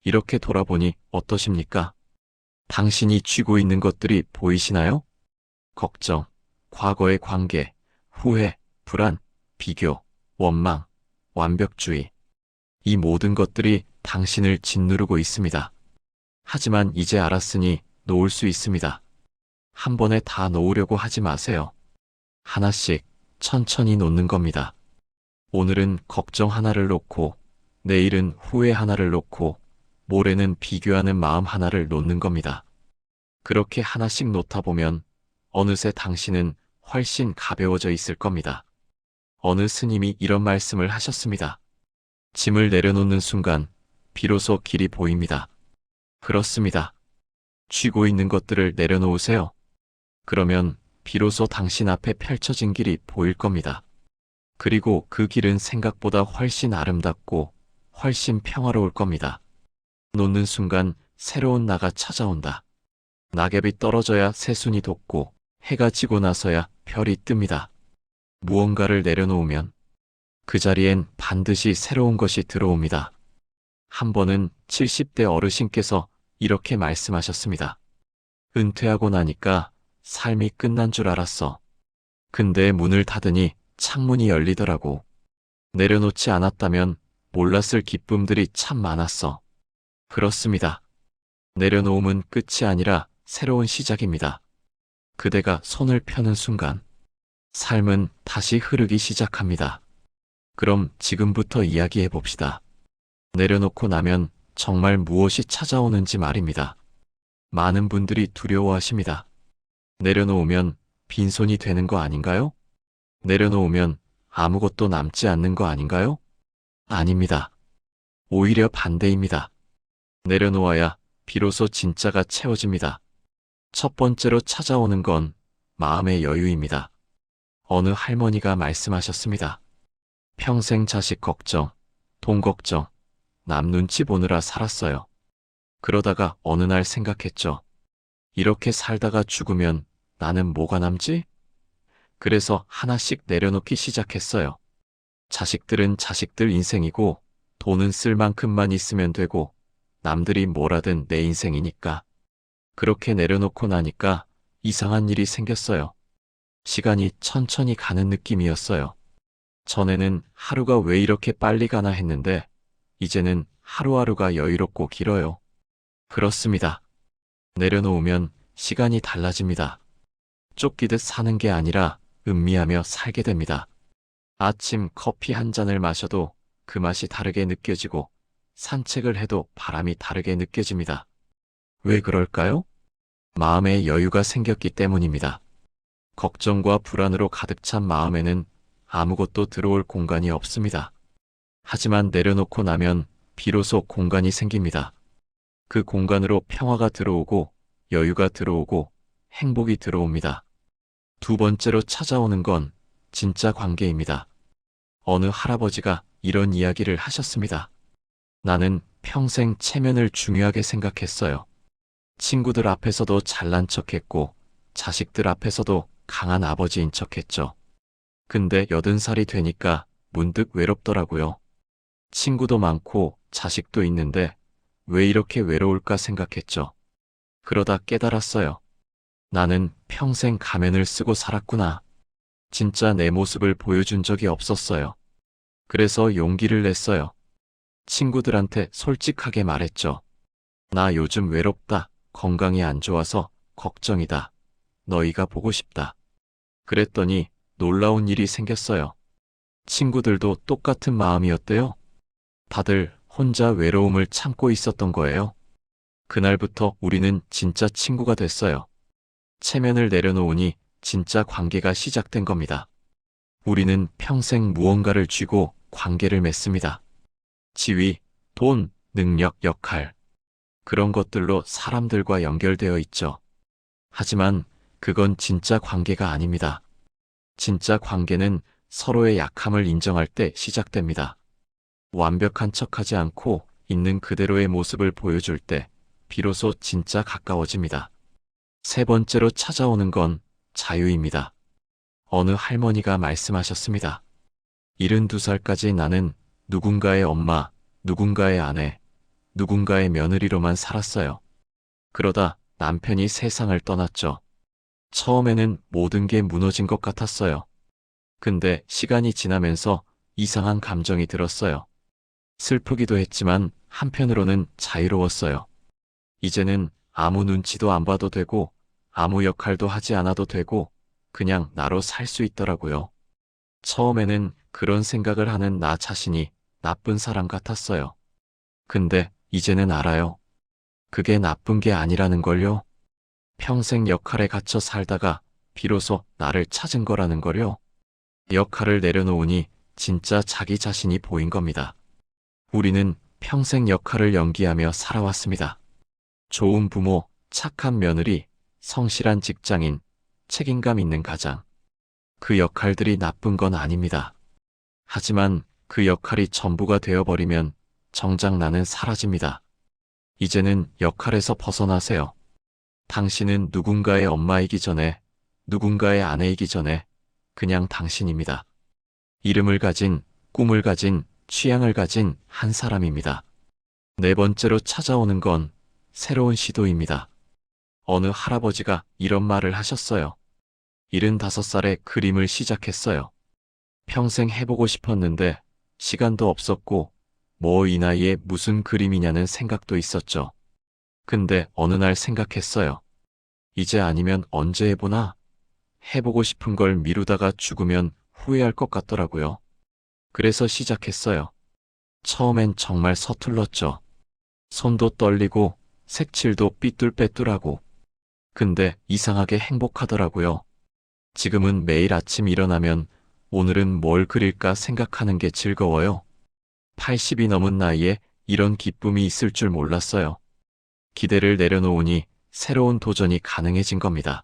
이렇게 돌아보니 어떠십니까? 당신이 쥐고 있는 것들이 보이시나요? 걱정, 과거의 관계, 후회, 불안, 비교, 원망, 완벽주의. 이 모든 것들이 당신을 짓누르고 있습니다. 하지만 이제 알았으니 놓을 수 있습니다. 한 번에 다 놓으려고 하지 마세요. 하나씩 천천히 놓는 겁니다. 오늘은 걱정 하나를 놓고, 내일은 후회 하나를 놓고, 모레는 비교하는 마음 하나를 놓는 겁니다. 그렇게 하나씩 놓다 보면 어느새 당신은 훨씬 가벼워져 있을 겁니다. 어느 스님이 이런 말씀을 하셨습니다. 짐을 내려놓는 순간 비로소 길이 보입니다. 그렇습니다. 쥐고 있는 것들을 내려놓으세요. 그러면 비로소 당신 앞에 펼쳐진 길이 보일 겁니다. 그리고 그 길은 생각보다 훨씬 아름답고 훨씬 평화로울 겁니다. 놓는 순간 새로운 나가 찾아온다. 낙엽이 떨어져야 새순이 돋고 해가 지고 나서야 별이 뜹니다. 무언가를 내려놓으면 그 자리엔 반드시 새로운 것이 들어옵니다. 한 번은 70대 어르신께서 이렇게 말씀하셨습니다. 은퇴하고 나니까 삶이 끝난 줄 알았어. 근데 문을 닫으니 창문이 열리더라고. 내려놓지 않았다면 몰랐을 기쁨들이 참 많았어. 그렇습니다. 내려놓음은 끝이 아니라 새로운 시작입니다. 그대가 손을 펴는 순간 삶은 다시 흐르기 시작합니다. 그럼 지금부터 이야기해 봅시다. 내려놓고 나면 정말 무엇이 찾아오는지 말입니다. 많은 분들이 두려워하십니다. 내려놓으면 빈손이 되는 거 아닌가요? 내려놓으면 아무것도 남지 않는 거 아닌가요? 아닙니다. 오히려 반대입니다. 내려놓아야 비로소 진짜가 채워집니다. 첫 번째로 찾아오는 건 마음의 여유입니다. 어느 할머니가 말씀하셨습니다. 평생 자식 걱정, 돈 걱정, 남 눈치 보느라 살았어요. 그러다가 어느 날 생각했죠. 이렇게 살다가 죽으면 나는 뭐가 남지? 그래서 하나씩 내려놓기 시작했어요. 자식들은 자식들 인생이고 돈은 쓸 만큼만 있으면 되고 남들이 뭐라든 내 인생이니까. 그렇게 내려놓고 나니까 이상한 일이 생겼어요. 시간이 천천히 가는 느낌이었어요. 전에는 하루가 왜 이렇게 빨리 가나 했는데 이제는 하루하루가 여유롭고 길어요. 그렇습니다. 내려놓으면 시간이 달라집니다. 쫓기듯 사는 게 아니라 음미하며 살게 됩니다. 아침 커피 한 잔을 마셔도 그 맛이 다르게 느껴지고 산책을 해도 바람이 다르게 느껴집니다. 왜 그럴까요? 마음에 여유가 생겼기 때문입니다. 걱정과 불안으로 가득 찬 마음에는 아무것도 들어올 공간이 없습니다. 하지만 내려놓고 나면 비로소 공간이 생깁니다. 그 공간으로 평화가 들어오고 여유가 들어오고 행복이 들어옵니다. 두 번째로 찾아오는 건 진짜 관계입니다. 어느 할아버지가 이런 이야기를 하셨습니다. 나는 평생 체면을 중요하게 생각했어요. 친구들 앞에서도 잘난 척했고 자식들 앞에서도 강한 아버지인 척했죠. 근데 80살이 되니까 문득 외롭더라고요. 친구도 많고 자식도 있는데 왜 이렇게 외로울까 생각했죠. 그러다 깨달았어요. 나는 평생 가면을 쓰고 살았구나. 진짜 내 모습을 보여준 적이 없었어요. 그래서 용기를 냈어요. 친구들한테 솔직하게 말했죠. 나 요즘 외롭다. 건강이 안 좋아서 걱정이다. 너희가 보고 싶다. 그랬더니 놀라운 일이 생겼어요. 친구들도 똑같은 마음이었대요. 다들 혼자 외로움을 참고 있었던 거예요. 그날부터 우리는 진짜 친구가 됐어요. 체면을 내려놓으니 진짜 관계가 시작된 겁니다. 우리는 평생 무언가를 쥐고 관계를 맺습니다. 지위, 돈, 능력, 역할. 그런 것들로 사람들과 연결되어 있죠. 하지만 그건 진짜 관계가 아닙니다. 진짜 관계는 서로의 약함을 인정할 때 시작됩니다. 완벽한 척하지 않고 있는 그대로의 모습을 보여줄 때 비로소 진짜 가까워집니다. 세 번째로 찾아오는 건 자유입니다. 어느 할머니가 말씀하셨습니다. 72살까지 나는 누군가의 엄마, 누군가의 아내, 누군가의 며느리로만 살았어요. 그러다 남편이 세상을 떠났죠. 처음에는 모든 게 무너진 것 같았어요. 근데 시간이 지나면서 이상한 감정이 들었어요. 슬프기도 했지만 한편으로는 자유로웠어요. 이제는 아무 눈치도 안 봐도 되고 아무 역할도 하지 않아도 되고 그냥 나로 살 수 있더라고요. 처음에는 그런 생각을 하는 나 자신이 나쁜 사람 같았어요. 근데 이제는 알아요. 그게 나쁜 게 아니라는 걸요. 평생 역할에 갇혀 살다가 비로소 나를 찾은 거라는 걸요. 역할을 내려놓으니 진짜 자기 자신이 보인 겁니다. 우리는 평생 역할을 연기하며 살아왔습니다. 좋은 부모, 착한 며느리, 성실한 직장인, 책임감 있는 가장. 그 역할들이 나쁜 건 아닙니다. 하지만 그 역할이 전부가 되어버리면 정작 나는 사라집니다. 이제는 역할에서 벗어나세요. 당신은 누군가의 엄마이기 전에, 누군가의 아내이기 전에 그냥 당신입니다. 이름을 가진, 꿈을 가진, 취향을 가진 한 사람입니다. 네 번째로 찾아오는 건 새로운 시도입니다. 어느 할아버지가 이런 말을 하셨어요. 75살에 그림을 시작했어요. 평생 해보고 싶었는데 시간도 없었고 뭐 이 나이에 무슨 그림이냐는 생각도 있었죠. 근데 어느 날 생각했어요. 이제 아니면 언제 해보나? 해보고 싶은 걸 미루다가 죽으면 후회할 것 같더라고요. 그래서 시작했어요. 처음엔 정말 서툴렀죠. 손도 떨리고 색칠도 삐뚤빼뚤하고. 근데 이상하게 행복하더라고요. 지금은 매일 아침 일어나면 오늘은 뭘 그릴까 생각하는 게 즐거워요. 80이 넘은 나이에 이런 기쁨이 있을 줄 몰랐어요. 기대를 내려놓으니 새로운 도전이 가능해진 겁니다.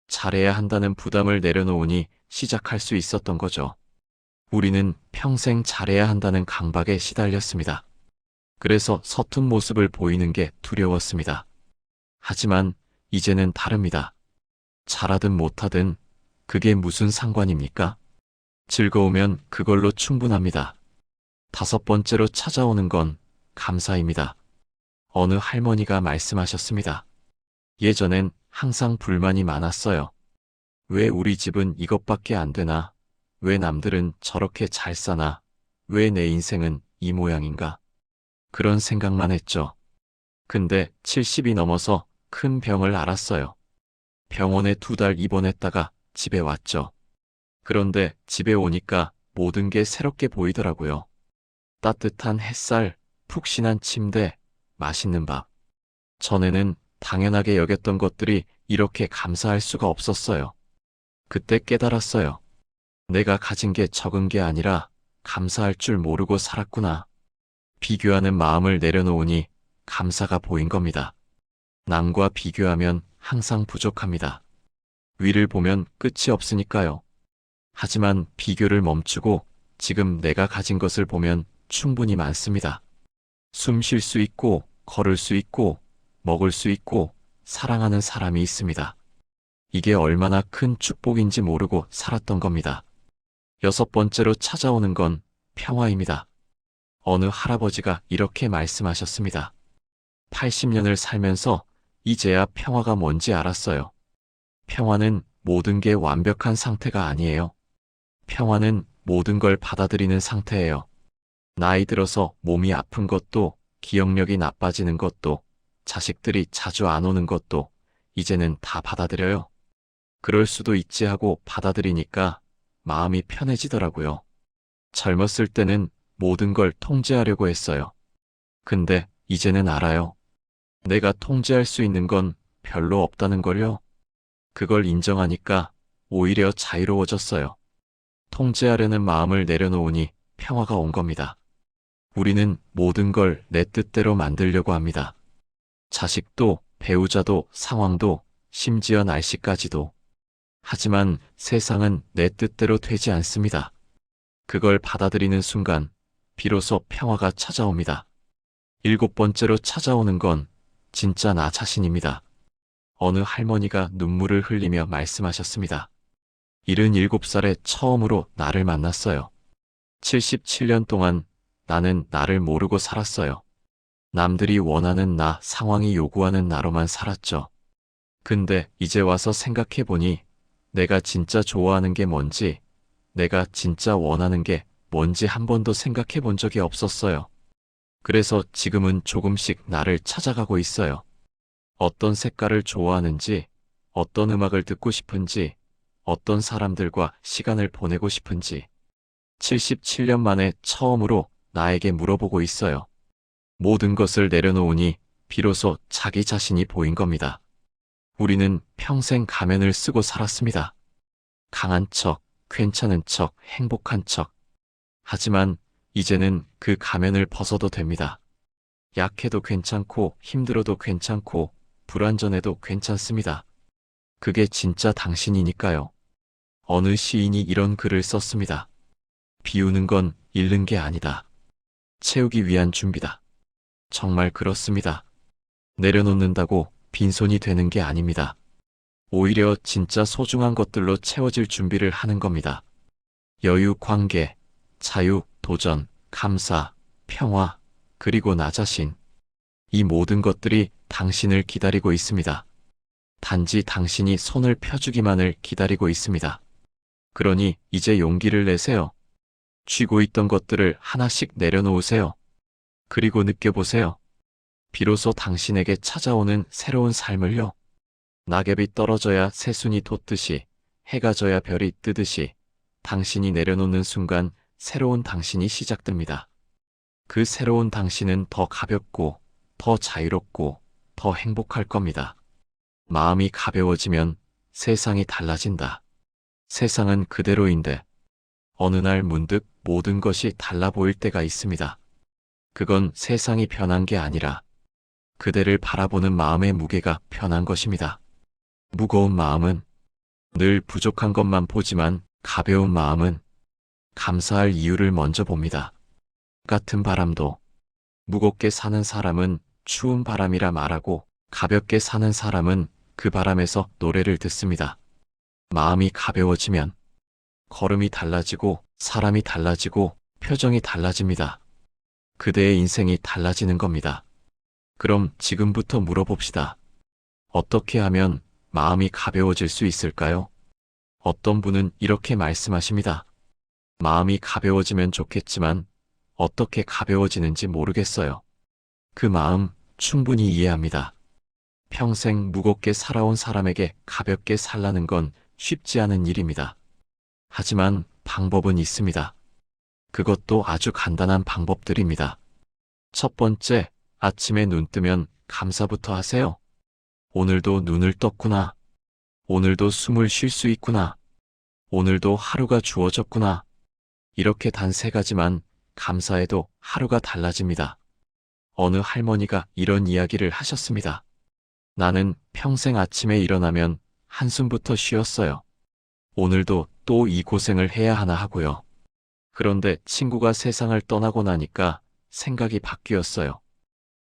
잘해야 한다는 부담을 내려놓으니 시작할 수 있었던 거죠. 우리는 평생 잘해야 한다는 강박에 시달렸습니다. 그래서 서툰 모습을 보이는 게 두려웠습니다. 하지만 이제는 다릅니다. 잘하든 못하든 그게 무슨 상관입니까? 즐거우면 그걸로 충분합니다. 다섯 번째로 찾아오는 건 감사입니다. 어느 할머니가 말씀하셨습니다. 예전엔 항상 불만이 많았어요. 왜 우리 집은 이것밖에 안 되나? 왜 남들은 저렇게 잘 사나? 왜 내 인생은 이 모양인가? 그런 생각만 했죠. 근데 70이 넘어서 큰 병을 앓았어요. 병원에 2달 입원했다가 집에 왔죠. 그런데 집에 오니까 모든 게 새롭게 보이더라고요. 따뜻한 햇살, 푹신한 침대, 맛있는 밥. 전에는 당연하게 여겼던 것들이 이렇게 감사할 수가 없었어요. 그때 깨달았어요. 내가 가진 게 적은 게 아니라 감사할 줄 모르고 살았구나. 비교하는 마음을 내려놓으니 감사가 보인 겁니다. 남과 비교하면 항상 부족합니다. 위를 보면 끝이 없으니까요. 하지만 비교를 멈추고 지금 내가 가진 것을 보면 충분히 많습니다. 숨 쉴 수 있고, 걸을 수 있고, 먹을 수 있고, 사랑하는 사람이 있습니다. 이게 얼마나 큰 축복인지 모르고 살았던 겁니다. 여섯 번째로 찾아오는 건 평화입니다. 어느 할아버지가 이렇게 말씀하셨습니다. 80년을 살면서 이제야 평화가 뭔지 알았어요. 평화는 모든 게 완벽한 상태가 아니에요. 평화는 모든 걸 받아들이는 상태예요. 나이 들어서 몸이 아픈 것도, 기억력이 나빠지는 것도, 자식들이 자주 안 오는 것도 이제는 다 받아들여요. 그럴 수도 있지 하고 받아들이니까 마음이 편해지더라고요. 젊었을 때는 모든 걸 통제하려고 했어요. 근데 이제는 알아요. 내가 통제할 수 있는 건 별로 없다는 걸요. 그걸 인정하니까 오히려 자유로워졌어요. 통제하려는 마음을 내려놓으니 평화가 온 겁니다. 우리는 모든 걸 내 뜻대로 만들려고 합니다. 자식도, 배우자도, 상황도, 심지어 날씨까지도. 하지만 세상은 내 뜻대로 되지 않습니다. 그걸 받아들이는 순간 비로소 평화가 찾아옵니다. 7번째로 찾아오는 건 진짜 나 자신입니다. 어느 할머니가 눈물을 흘리며 말씀하셨습니다. 77살에 처음으로 나를 만났어요. 77년 동안 나는 나를 모르고 살았어요. 남들이 원하는 나, 상황이 요구하는 나로만 살았죠. 근데 이제 와서 생각해보니 내가 진짜 좋아하는 게 뭔지, 내가 진짜 원하는 게 뭔지 한 번도 생각해 본 적이 없었어요. 그래서 지금은 조금씩 나를 찾아가고 있어요. 어떤 색깔을 좋아하는지, 어떤 음악을 듣고 싶은지, 어떤 사람들과 시간을 보내고 싶은지 77년 만에 처음으로 나에게 물어보고 있어요. 모든 것을 내려놓으니 비로소 자기 자신이 보인 겁니다. 우리는 평생 가면을 쓰고 살았습니다. 강한 척, 괜찮은 척, 행복한 척. 하지만 이제는 그 가면을 벗어도 됩니다. 약해도 괜찮고 힘들어도 괜찮고 불완전해도 괜찮습니다. 그게 진짜 당신이니까요. 어느 시인이 이런 글을 썼습니다. 비우는 건 잃는 게 아니다. 채우기 위한 준비다. 정말 그렇습니다. 내려놓는다고 빈손이 되는 게 아닙니다. 오히려 진짜 소중한 것들로 채워질 준비를 하는 겁니다. 여유, 관계, 자유, 도전, 감사, 평화, 그리고 나 자신. 이 모든 것들이 당신을 기다리고 있습니다. 단지 당신이 손을 펴주기만을 기다리고 있습니다. 그러니 이제 용기를 내세요. 쥐고 있던 것들을 하나씩 내려놓으세요. 그리고 느껴보세요. 비로소 당신에게 찾아오는 새로운 삶을요. 낙엽이 떨어져야 새순이 돋듯이, 해가 져야 별이 뜨듯이 당신이 내려놓는 순간 새로운 당신이 시작됩니다. 그 새로운 당신은 더 가볍고, 더 자유롭고, 더 행복할 겁니다. 마음이 가벼워지면 세상이 달라진다. 세상은 그대로인데 어느 날 문득 모든 것이 달라 보일 때가 있습니다. 그건 세상이 변한 게 아니라 그대를 바라보는 마음의 무게가 변한 것입니다. 무거운 마음은 늘 부족한 것만 보지만 가벼운 마음은 감사할 이유를 먼저 봅니다. 같은 바람도 무겁게 사는 사람은 추운 바람이라 말하고 가볍게 사는 사람은 그 바람에서 노래를 듣습니다. 마음이 가벼워지면 걸음이 달라지고 사람이 달라지고 표정이 달라집니다. 그대의 인생이 달라지는 겁니다. 그럼 지금부터 물어봅시다. 어떻게 하면 마음이 가벼워질 수 있을까요? 어떤 분은 이렇게 말씀하십니다. 마음이 가벼워지면 좋겠지만 어떻게 가벼워지는지 모르겠어요. 그 마음 충분히 이해합니다. 평생 무겁게 살아온 사람에게 가볍게 살라는 건 쉽지 않은 일입니다. 하지만 방법은 있습니다. 그것도 아주 간단한 방법들입니다. 첫 번째, 아침에 눈 뜨면 감사부터 하세요. 오늘도 눈을 떴구나. 오늘도 숨을 쉴 수 있구나. 오늘도 하루가 주어졌구나. 이렇게 단 3가지만 감사해도 하루가 달라집니다. 어느 할머니가 이런 이야기를 하셨습니다. 나는 평생 아침에 일어나면 한숨부터 쉬었어요. 오늘도 또 이 고생을 해야 하나 하고요. 그런데 친구가 세상을 떠나고 나니까 생각이 바뀌었어요.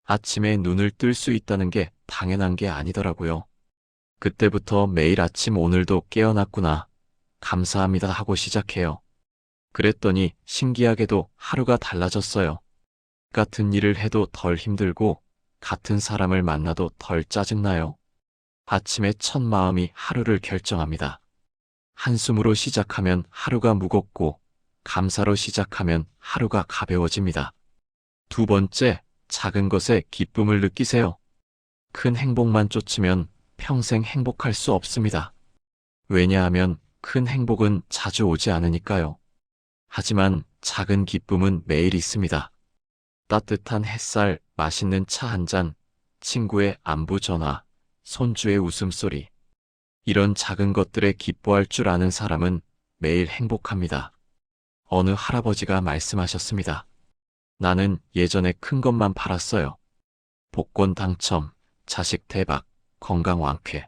아침에 눈을 뜰 수 있다는 게 당연한 게 아니더라고요. 그때부터 매일 아침 오늘도 깨어났구나. 감사합니다 하고 시작해요. 그랬더니 신기하게도 하루가 달라졌어요. 같은 일을 해도 덜 힘들고 같은 사람을 만나도 덜 짜증나요. 아침의 첫 마음이 하루를 결정합니다. 한숨으로 시작하면 하루가 무겁고 감사로 시작하면 하루가 가벼워집니다. 두 번째, 작은 것에 기쁨을 느끼세요. 큰 행복만 쫓으면 평생 행복할 수 없습니다. 왜냐하면 큰 행복은 자주 오지 않으니까요. 하지만 작은 기쁨은 매일 있습니다. 따뜻한 햇살, 맛있는 차 한 잔, 친구의 안부 전화, 손주의 웃음소리. 이런 작은 것들에 기뻐할 줄 아는 사람은 매일 행복합니다. 어느 할아버지가 말씀하셨습니다. 나는 예전에 큰 것만 바랐어요. 복권 당첨, 자식 대박, 건강 완쾌.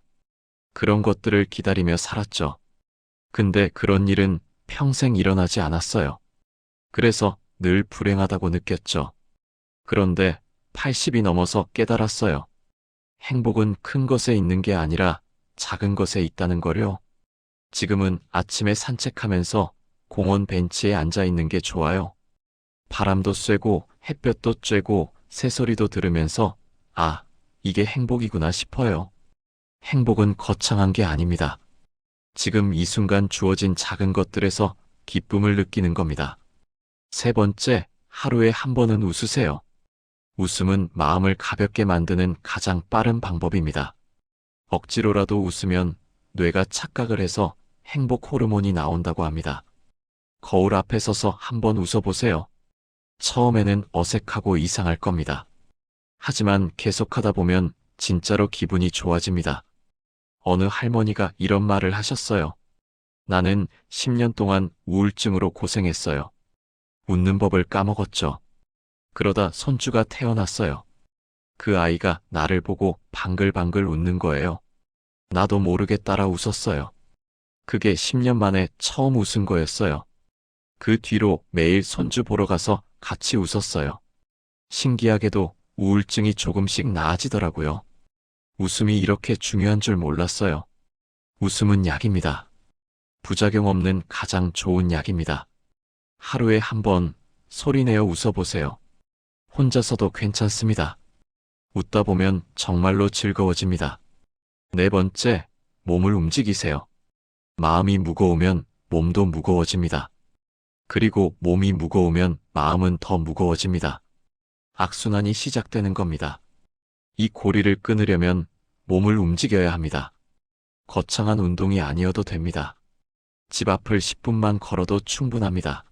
그런 것들을 기다리며 살았죠. 근데 그런 일은 평생 일어나지 않았어요. 그래서 늘 불행하다고 느꼈죠. 그런데 80이 넘어서 깨달았어요. 행복은 큰 것에 있는 게 아니라 작은 것에 있다는 거요. 지금은 아침에 산책하면서 공원 벤치에 앉아 있는 게 좋아요. 바람도 쐬고 햇볕도 쬐고 새소리도 들으면서 아, 이게 행복이구나 싶어요. 행복은 거창한 게 아닙니다. 지금 이 순간 주어진 작은 것들에서 기쁨을 느끼는 겁니다. 세 번째, 하루에 한 번은 웃으세요. 웃음은 마음을 가볍게 만드는 가장 빠른 방법입니다. 억지로라도 웃으면 뇌가 착각을 해서 행복 호르몬이 나온다고 합니다. 거울 앞에 서서 한번 웃어보세요. 처음에는 어색하고 이상할 겁니다. 하지만 계속하다 보면 진짜로 기분이 좋아집니다. 어느 할머니가 이런 말을 하셨어요. 나는 10년 동안 우울증으로 고생했어요. 웃는 법을 까먹었죠. 그러다 손주가 태어났어요. 그 아이가 나를 보고 방글방글 웃는 거예요. 나도 모르게 따라 웃었어요. 그게 10년 만에 처음 웃은 거였어요. 그 뒤로 매일 손주 보러 가서 같이 웃었어요. 신기하게도 우울증이 조금씩 나아지더라고요. 웃음이 이렇게 중요한 줄 몰랐어요. 웃음은 약입니다. 부작용 없는 가장 좋은 약입니다. 하루에 한 번 소리내어 웃어보세요. 혼자서도 괜찮습니다. 웃다 보면 정말로 즐거워집니다. 네 번째, 몸을 움직이세요. 마음이 무거우면 몸도 무거워집니다. 그리고 몸이 무거우면 마음은 더 무거워집니다. 악순환이 시작되는 겁니다. 이 고리를 끊으려면 몸을 움직여야 합니다. 거창한 운동이 아니어도 됩니다. 집 앞을 10분만 걸어도 충분합니다.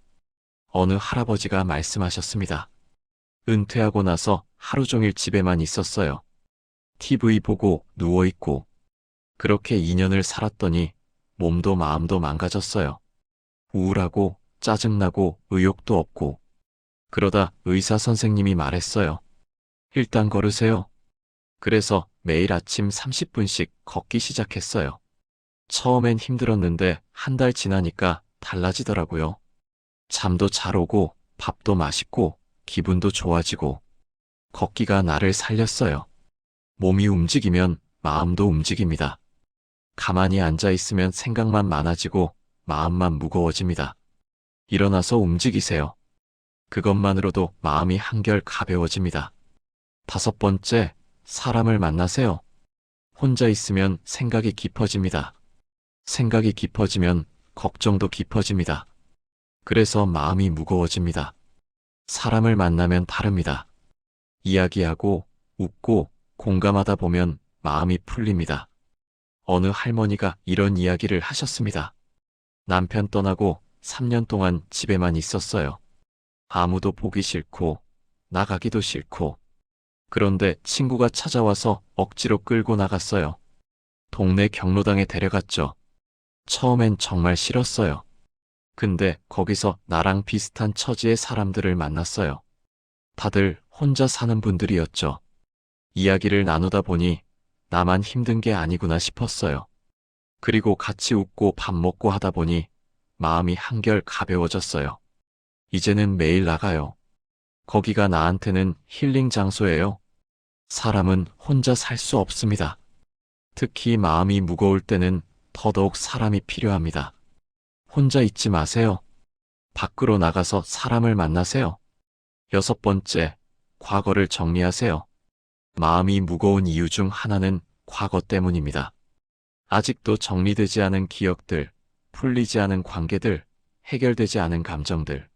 어느 할아버지가 말씀하셨습니다. 은퇴하고 나서 하루 종일 집에만 있었어요. TV 보고 누워있고. 그렇게 2년을 살았더니 몸도 마음도 망가졌어요. 우울하고 짜증나고 의욕도 없고. 그러다 의사 선생님이 말했어요. 일단 걸으세요. 그래서 매일 아침 30분씩 걷기 시작했어요. 처음엔 힘들었는데 한 달 지나니까 달라지더라고요. 잠도 잘 오고 밥도 맛있고 기분도 좋아지고 걷기가 나를 살렸어요. 몸이 움직이면 마음도 움직입니다. 가만히 앉아 있으면 생각만 많아지고 마음만 무거워집니다. 일어나서 움직이세요. 그것만으로도 마음이 한결 가벼워집니다. 다섯 번째, 사람을 만나세요. 혼자 있으면 생각이 깊어집니다. 생각이 깊어지면 걱정도 깊어집니다. 그래서 마음이 무거워집니다. 사람을 만나면 다릅니다. 이야기하고 웃고 공감하다 보면 마음이 풀립니다. 어느 할머니가 이런 이야기를 하셨습니다. 남편 떠나고 3년 동안 집에만 있었어요. 아무도 보기 싫고 나가기도 싫고. 그런데 친구가 찾아와서 억지로 끌고 나갔어요. 동네 경로당에 데려갔죠. 처음엔 정말 싫었어요. 근데 거기서 나랑 비슷한 처지의 사람들을 만났어요. 다들 혼자 사는 분들이었죠. 이야기를 나누다 보니 나만 힘든 게 아니구나 싶었어요. 그리고 같이 웃고 밥 먹고 하다 보니 마음이 한결 가벼워졌어요. 이제는 매일 나가요. 거기가 나한테는 힐링 장소예요. 사람은 혼자 살 수 없습니다. 특히 마음이 무거울 때는 더더욱 사람이 필요합니다. 혼자 있지 마세요. 밖으로 나가서 사람을 만나세요. 여섯 번째, 과거를 정리하세요. 마음이 무거운 이유 중 하나는 과거 때문입니다. 아직도 정리되지 않은 기억들, 풀리지 않은 관계들, 해결되지 않은 감정들.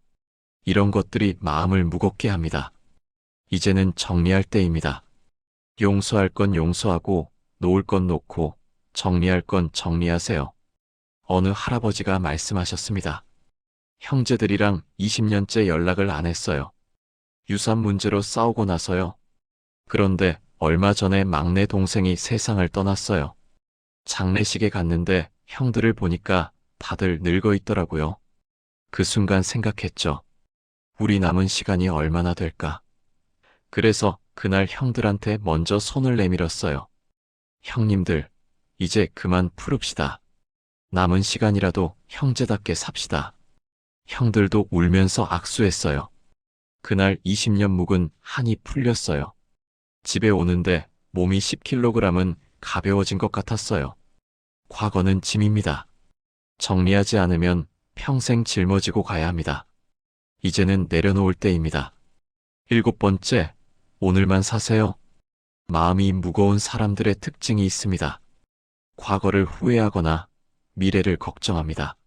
이런 것들이 마음을 무겁게 합니다. 이제는 정리할 때입니다. 용서할 건 용서하고, 놓을 건 놓고, 정리할 건 정리하세요. 어느 할아버지가 말씀하셨습니다. 형제들이랑 20년째 연락을 안 했어요. 유산 문제로 싸우고 나서요. 그런데 얼마 전에 막내 동생이 세상을 떠났어요. 장례식에 갔는데 형들을 보니까 다들 늙어 있더라고요. 그 순간 생각했죠. 우리 남은 시간이 얼마나 될까? 그래서 그날 형들한테 먼저 손을 내밀었어요. 형님들, 이제 그만 푸릅시다. 남은 시간이라도 형제답게 삽시다. 형들도 울면서 악수했어요. 그날 20년 묵은 한이 풀렸어요. 집에 오는데 몸이 10kg은 가벼워진 것 같았어요. 과거는 짐입니다. 정리하지 않으면 평생 짊어지고 가야 합니다. 이제는 내려놓을 때입니다. 7번째, 오늘만 사세요. 마음이 무거운 사람들의 특징이 있습니다. 과거를 후회하거나 미래를 걱정합니다.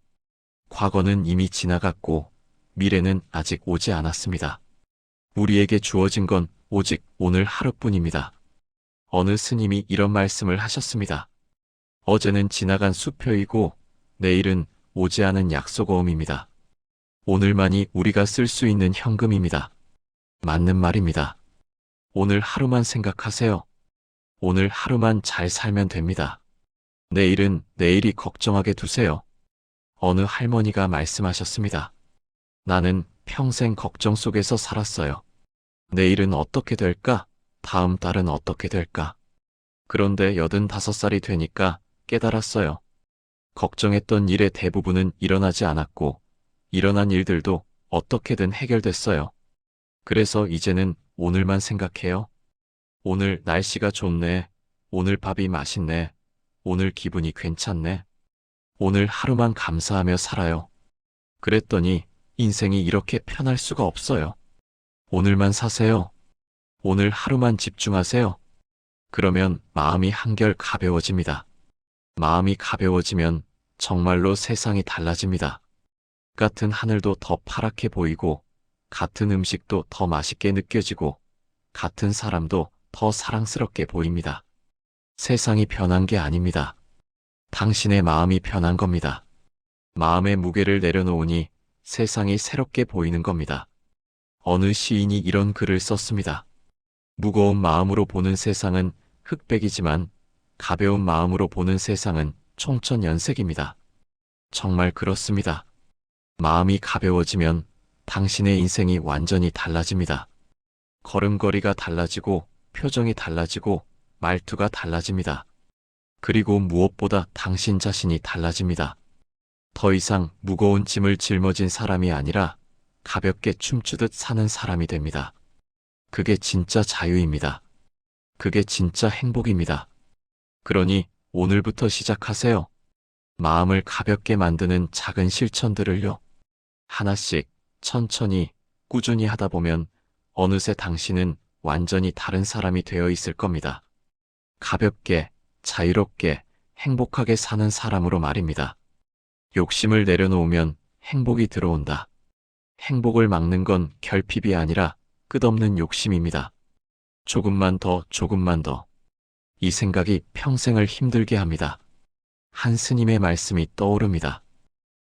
과거는 이미 지나갔고 미래는 아직 오지 않았습니다. 우리에게 주어진 건 오직 오늘 하루뿐입니다. 어느 스님이 이런 말씀을 하셨습니다. 어제는 지나간 수표이고 내일은 오지 않은 약속어음입니다. 오늘만이 우리가 쓸 수 있는 현금입니다. 맞는 말입니다. 오늘 하루만 생각하세요. 오늘 하루만 잘 살면 됩니다. 내일은 내일이 걱정하게 두세요. 어느 할머니가 말씀하셨습니다. 나는 평생 걱정 속에서 살았어요. 내일은 어떻게 될까? 다음 달은 어떻게 될까? 그런데 85살이 되니까 깨달았어요. 걱정했던 일의 대부분은 일어나지 않았고, 일어난 일들도 어떻게든 해결됐어요. 그래서 이제는 오늘만 생각해요. 오늘 날씨가 좋네. 오늘 밥이 맛있네. 오늘 기분이 괜찮네. 오늘 하루만 감사하며 살아요. 그랬더니 인생이 이렇게 편할 수가 없어요. 오늘만 사세요. 오늘 하루만 집중하세요. 그러면 마음이 한결 가벼워집니다. 마음이 가벼워지면 정말로 세상이 달라집니다. 같은 하늘도 더 파랗게 보이고, 같은 음식도 더 맛있게 느껴지고, 같은 사람도 더 사랑스럽게 보입니다. 세상이 변한 게 아닙니다. 당신의 마음이 변한 겁니다. 마음의 무게를 내려놓으니 세상이 새롭게 보이는 겁니다. 어느 시인이 이런 글을 썼습니다. 무거운 마음으로 보는 세상은 흑백이지만 가벼운 마음으로 보는 세상은 총천연색입니다. 정말 그렇습니다. 마음이 가벼워지면 당신의 인생이 완전히 달라집니다. 걸음걸이가 달라지고 표정이 달라지고 말투가 달라집니다. 그리고 무엇보다 당신 자신이 달라집니다. 더 이상 무거운 짐을 짊어진 사람이 아니라 가볍게 춤추듯 사는 사람이 됩니다. 그게 진짜 자유입니다. 그게 진짜 행복입니다. 그러니 오늘부터 시작하세요. 마음을 가볍게 만드는 작은 실천들을요. 하나씩 천천히 꾸준히 하다 보면 어느새 당신은 완전히 다른 사람이 되어 있을 겁니다. 가볍게, 자유롭게, 행복하게 사는 사람으로 말입니다. 욕심을 내려놓으면 행복이 들어온다. 행복을 막는 건 결핍이 아니라 끝없는 욕심입니다. 조금만 더, 조금만 더. 이 생각이 평생을 힘들게 합니다. 한 스님의 말씀이 떠오릅니다.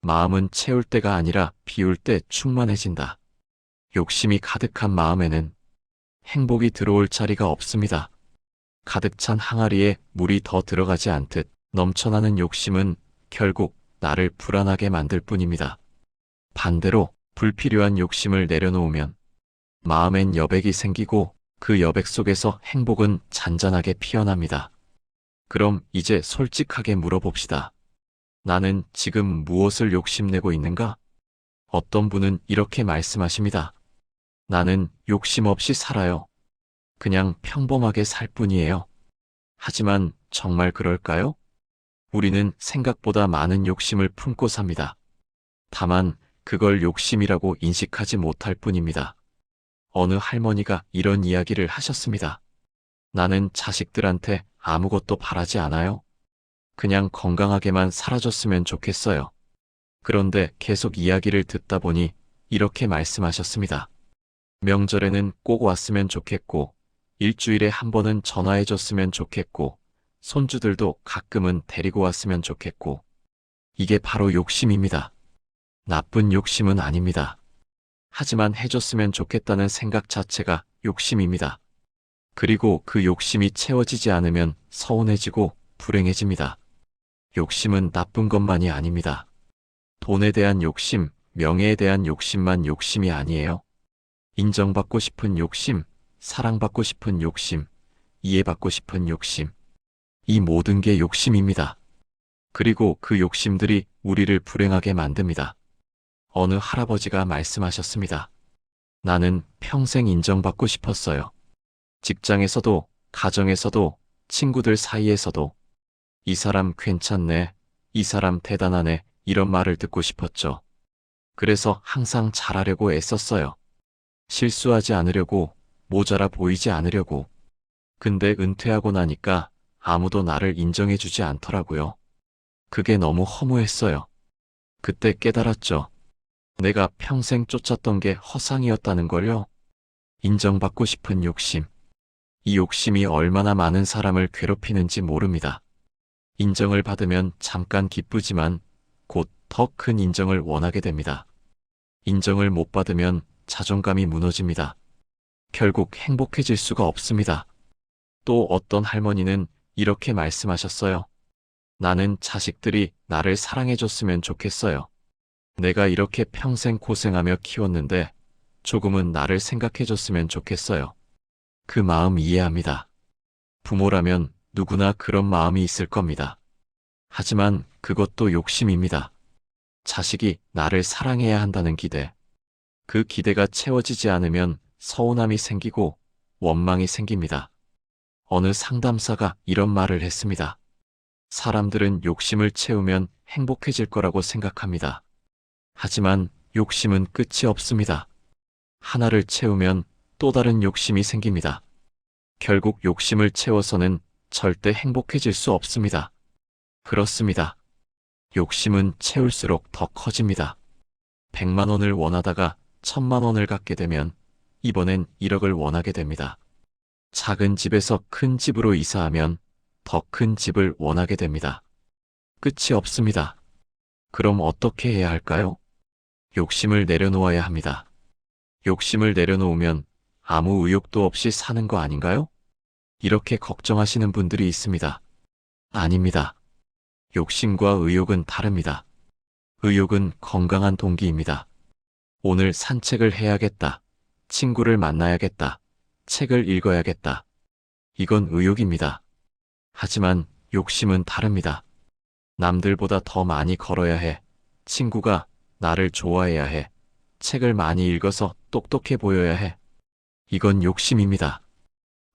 마음은 채울 때가 아니라 비울 때 충만해진다. 욕심이 가득한 마음에는 행복이 들어올 자리가 없습니다. 가득 찬 항아리에 물이 더 들어가지 않듯 넘쳐나는 욕심은 결국 나를 불안하게 만들 뿐입니다. 반대로 불필요한 욕심을 내려놓으면 마음엔 여백이 생기고 그 여백 속에서 행복은 잔잔하게 피어납니다. 그럼 이제 솔직하게 물어봅시다. 나는 지금 무엇을 욕심내고 있는가? 어떤 분은 이렇게 말씀하십니다. 나는 욕심 없이 살아요. 그냥 평범하게 살 뿐이에요. 하지만 정말 그럴까요? 우리는 생각보다 많은 욕심을 품고 삽니다. 다만 그걸 욕심이라고 인식하지 못할 뿐입니다. 어느 할머니가 이런 이야기를 하셨습니다. 나는 자식들한테 아무것도 바라지 않아요. 그냥 건강하게만 살아줬으면 좋겠어요. 그런데 계속 이야기를 듣다 보니 이렇게 말씀하셨습니다. 명절에는 꼭 왔으면 좋겠고, 일주일에 한 번은 전화해줬으면 좋겠고, 손주들도 가끔은 데리고 왔으면 좋겠고, 이게 바로 욕심입니다. 나쁜 욕심은 아닙니다. 하지만 해줬으면 좋겠다는 생각 자체가 욕심입니다. 그리고 그 욕심이 채워지지 않으면 서운해지고 불행해집니다. 욕심은 나쁜 것만이 아닙니다. 돈에 대한 욕심, 명예에 대한 욕심만 욕심이 아니에요. 인정받고 싶은 욕심, 사랑받고 싶은 욕심, 이해받고 싶은 욕심. 이 모든 게 욕심입니다. 그리고 그 욕심들이 우리를 불행하게 만듭니다. 어느 할아버지가 말씀하셨습니다. 나는 평생 인정받고 싶었어요. 직장에서도, 가정에서도, 친구들 사이에서도 이 사람 괜찮네, 이 사람 대단하네 이런 말을 듣고 싶었죠. 그래서 항상 잘하려고 애썼어요. 실수하지 않으려고, 모자라 보이지 않으려고. 근데 은퇴하고 나니까 아무도 나를 인정해주지 않더라고요. 그게 너무 허무했어요. 그때 깨달았죠. 내가 평생 쫓았던 게 허상이었다는 걸요. 인정받고 싶은 욕심. 이 욕심이 얼마나 많은 사람을 괴롭히는지 모릅니다. 인정을 받으면 잠깐 기쁘지만 곧 더 큰 인정을 원하게 됩니다. 인정을 못 받으면 자존감이 무너집니다. 결국 행복해질 수가 없습니다. 또 어떤 할머니는 이렇게 말씀하셨어요. 나는 자식들이 나를 사랑해줬으면 좋겠어요. 내가 이렇게 평생 고생하며 키웠는데 조금은 나를 생각해줬으면 좋겠어요. 그 마음 이해합니다. 부모라면 누구나 그런 마음이 있을 겁니다. 하지만 그것도 욕심입니다. 자식이 나를 사랑해야 한다는 기대. 그 기대가 채워지지 않으면 서운함이 생기고 원망이 생깁니다. 어느 상담사가 이런 말을 했습니다. 사람들은 욕심을 채우면 행복해질 거라고 생각합니다. 하지만 욕심은 끝이 없습니다. 하나를 채우면 또 다른 욕심이 생깁니다. 결국 욕심을 채워서는 절대 행복해질 수 없습니다. 그렇습니다. 욕심은 채울수록 더 커집니다. 100만 원을 원하다가 1000만 원을 갖게 되면 이번엔 1억을 원하게 됩니다. 작은 집에서 큰 집으로 이사하면 더 큰 집을 원하게 됩니다. 끝이 없습니다. 그럼 어떻게 해야 할까요? 욕심을 내려놓아야 합니다. 욕심을 내려놓으면 아무 의욕도 없이 사는 거 아닌가요? 이렇게 걱정하시는 분들이 있습니다. 아닙니다. 욕심과 의욕은 다릅니다. 의욕은 건강한 동기입니다. 오늘 산책을 해야겠다. 친구를 만나야겠다. 책을 읽어야겠다. 이건 의욕입니다. 하지만 욕심은 다릅니다. 남들보다 더 많이 걸어야 해. 친구가 나를 좋아해야 해. 책을 많이 읽어서 똑똑해 보여야 해. 이건 욕심입니다.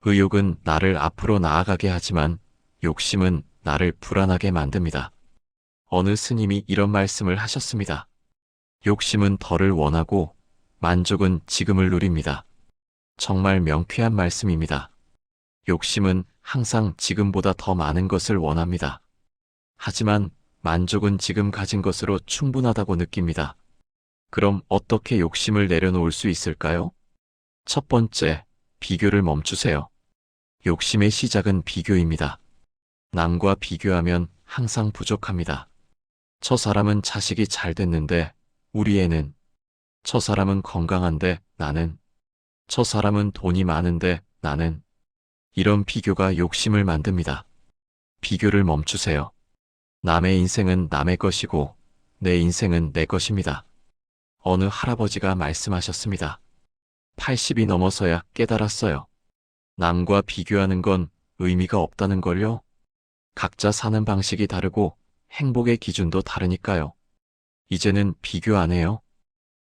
의욕은 나를 앞으로 나아가게 하지만 욕심은 나를 불안하게 만듭니다. 어느 스님이 이런 말씀을 하셨습니다. 욕심은 덜을 원하고 만족은 지금을 누립니다. 정말 명쾌한 말씀입니다. 욕심은 항상 지금보다 더 많은 것을 원합니다. 하지만 만족은 지금 가진 것으로 충분하다고 느낍니다. 그럼 어떻게 욕심을 내려놓을 수 있을까요? 첫 번째, 비교를 멈추세요. 욕심의 시작은 비교입니다. 남과 비교하면 항상 부족합니다. 저 사람은 자식이 잘 됐는데 우리 애는, 저 사람은 건강한데 나는, 저 사람은 돈이 많은데 나는. 이런 비교가 욕심을 만듭니다. 비교를 멈추세요. 남의 인생은 남의 것이고 내 인생은 내 것입니다. 어느 할아버지가 말씀하셨습니다. 80이 넘어서야 깨달았어요. 남과 비교하는 건 의미가 없다는 걸요. 각자 사는 방식이 다르고 행복의 기준도 다르니까요. 이제는 비교 안 해요.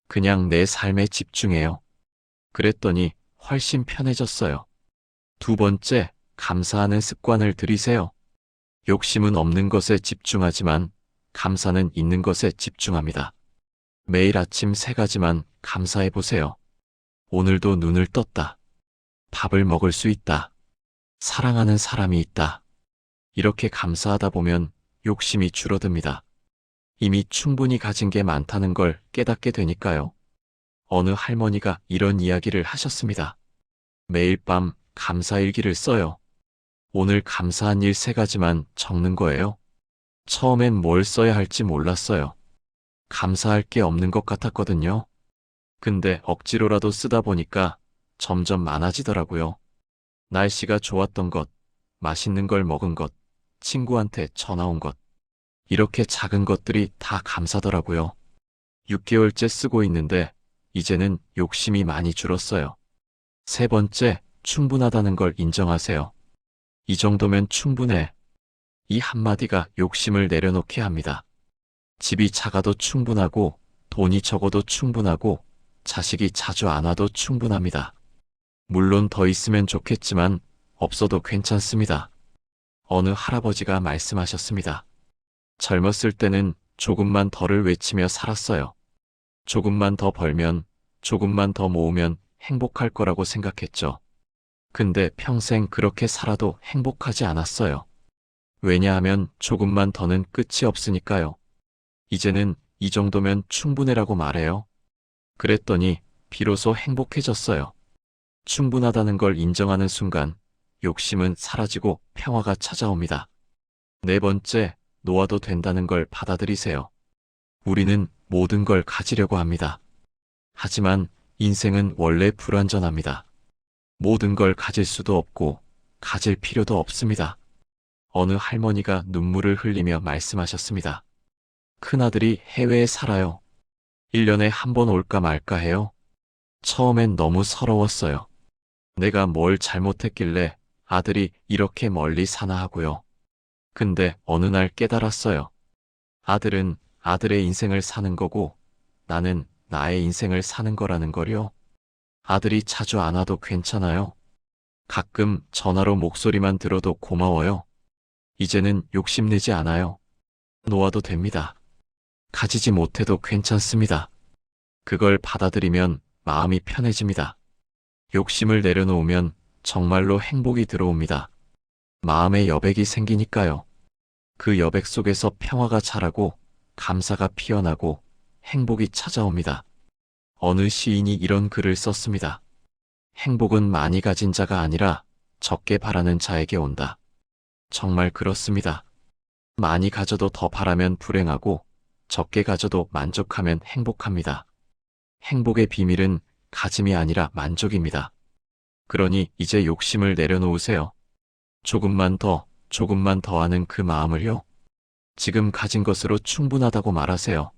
그냥 내 삶에 집중해요. 그랬더니 훨씬 편해졌어요. 두 번째, 감사하는 습관을 들이세요. 욕심은 없는 것에 집중하지만 감사는 있는 것에 집중합니다. 매일 아침 3가지만 감사해 보세요. 오늘도 눈을 떴다. 밥을 먹을 수 있다. 사랑하는 사람이 있다. 이렇게 감사하다 보면 욕심이 줄어듭니다. 이미 충분히 가진 게 많다는 걸 깨닫게 되니까요. 어느 할머니가 이런 이야기를 하셨습니다. 매일 밤 감사일기를 써요. 오늘 감사한 일 3가지만 적는 거예요. 처음엔 뭘 써야 할지 몰랐어요. 감사할 게 없는 것 같았거든요. 근데 억지로라도 쓰다 보니까 점점 많아지더라고요. 날씨가 좋았던 것, 맛있는 걸 먹은 것, 친구한테 전화 온 것. 이렇게 작은 것들이 다 감사더라고요. 6개월째 쓰고 있는데 이제는 욕심이 많이 줄었어요. 세 번째, 충분하다는 걸 인정하세요. 이 정도면 충분해. 이 한마디가 욕심을 내려놓게 합니다. 집이 작아도 충분하고, 돈이 적어도 충분하고, 자식이 자주 안 와도 충분합니다. 물론 더 있으면 좋겠지만 없어도 괜찮습니다. 어느 할아버지가 말씀하셨습니다. 젊었을 때는 조금만 더를 외치며 살았어요. 조금만 더 벌면, 조금만 더 모으면 행복할 거라고 생각했죠. 근데 평생 그렇게 살아도 행복하지 않았어요. 왜냐하면 조금만 더는 끝이 없으니까요. 이제는 이 정도면 충분해라고 말해요. 그랬더니 비로소 행복해졌어요. 충분하다는 걸 인정하는 순간 욕심은 사라지고 평화가 찾아옵니다. 네 번째, 놓아도 된다는 걸 받아들이세요. 우리는 모든 걸 가지려고 합니다. 하지만 인생은 원래 불완전합니다. 모든 걸 가질 수도 없고 가질 필요도 없습니다. 어느 할머니가 눈물을 흘리며 말씀하셨습니다. 큰아들이 해외에 살아요. 1년에 한 번 올까 말까 해요. 처음엔 너무 서러웠어요. 내가 뭘 잘못했길래 아들이 이렇게 멀리 사나 하고요. 근데 어느 날 깨달았어요. 아들은 아들의 인생을 사는 거고 나는 나의 인생을 사는 거라는 걸요. 아들이 자주 안 와도 괜찮아요. 가끔 전화로 목소리만 들어도 고마워요. 이제는 욕심내지 않아요. 놓아도 됩니다. 가지지 못해도 괜찮습니다. 그걸 받아들이면 마음이 편해집니다. 욕심을 내려놓으면 정말로 행복이 들어옵니다. 마음에 여백이 생기니까요. 그 여백 속에서 평화가 자라고 감사가 피어나고 행복이 찾아옵니다. 어느 시인이 이런 글을 썼습니다. 행복은 많이 가진 자가 아니라 적게 바라는 자에게 온다. 정말 그렇습니다. 많이 가져도 더 바라면 불행하고 적게 가져도 만족하면 행복합니다. 행복의 비밀은 가짐이 아니라 만족입니다. 그러니 이제 욕심을 내려놓으세요. 조금만 더 하는 그 마음을요. 지금 가진 것으로 충분하다고 말하세요.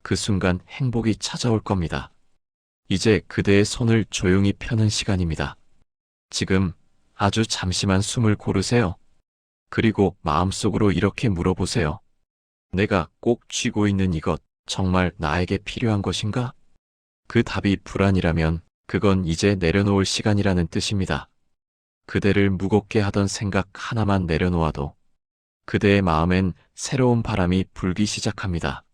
그 순간 행복이 찾아올 겁니다. 이제 그대의 손을 조용히 펴는 시간입니다. 지금 아주 잠시만 숨을 고르세요. 그리고 마음속으로 이렇게 물어보세요. 내가 꼭 쥐고 있는 이것 정말 나에게 필요한 것인가? 그 답이 불안이라면 그건 이제 내려놓을 시간이라는 뜻입니다. 그대를 무겁게 하던 생각 하나만 내려놓아도 그대의 마음엔 새로운 바람이 불기 시작합니다.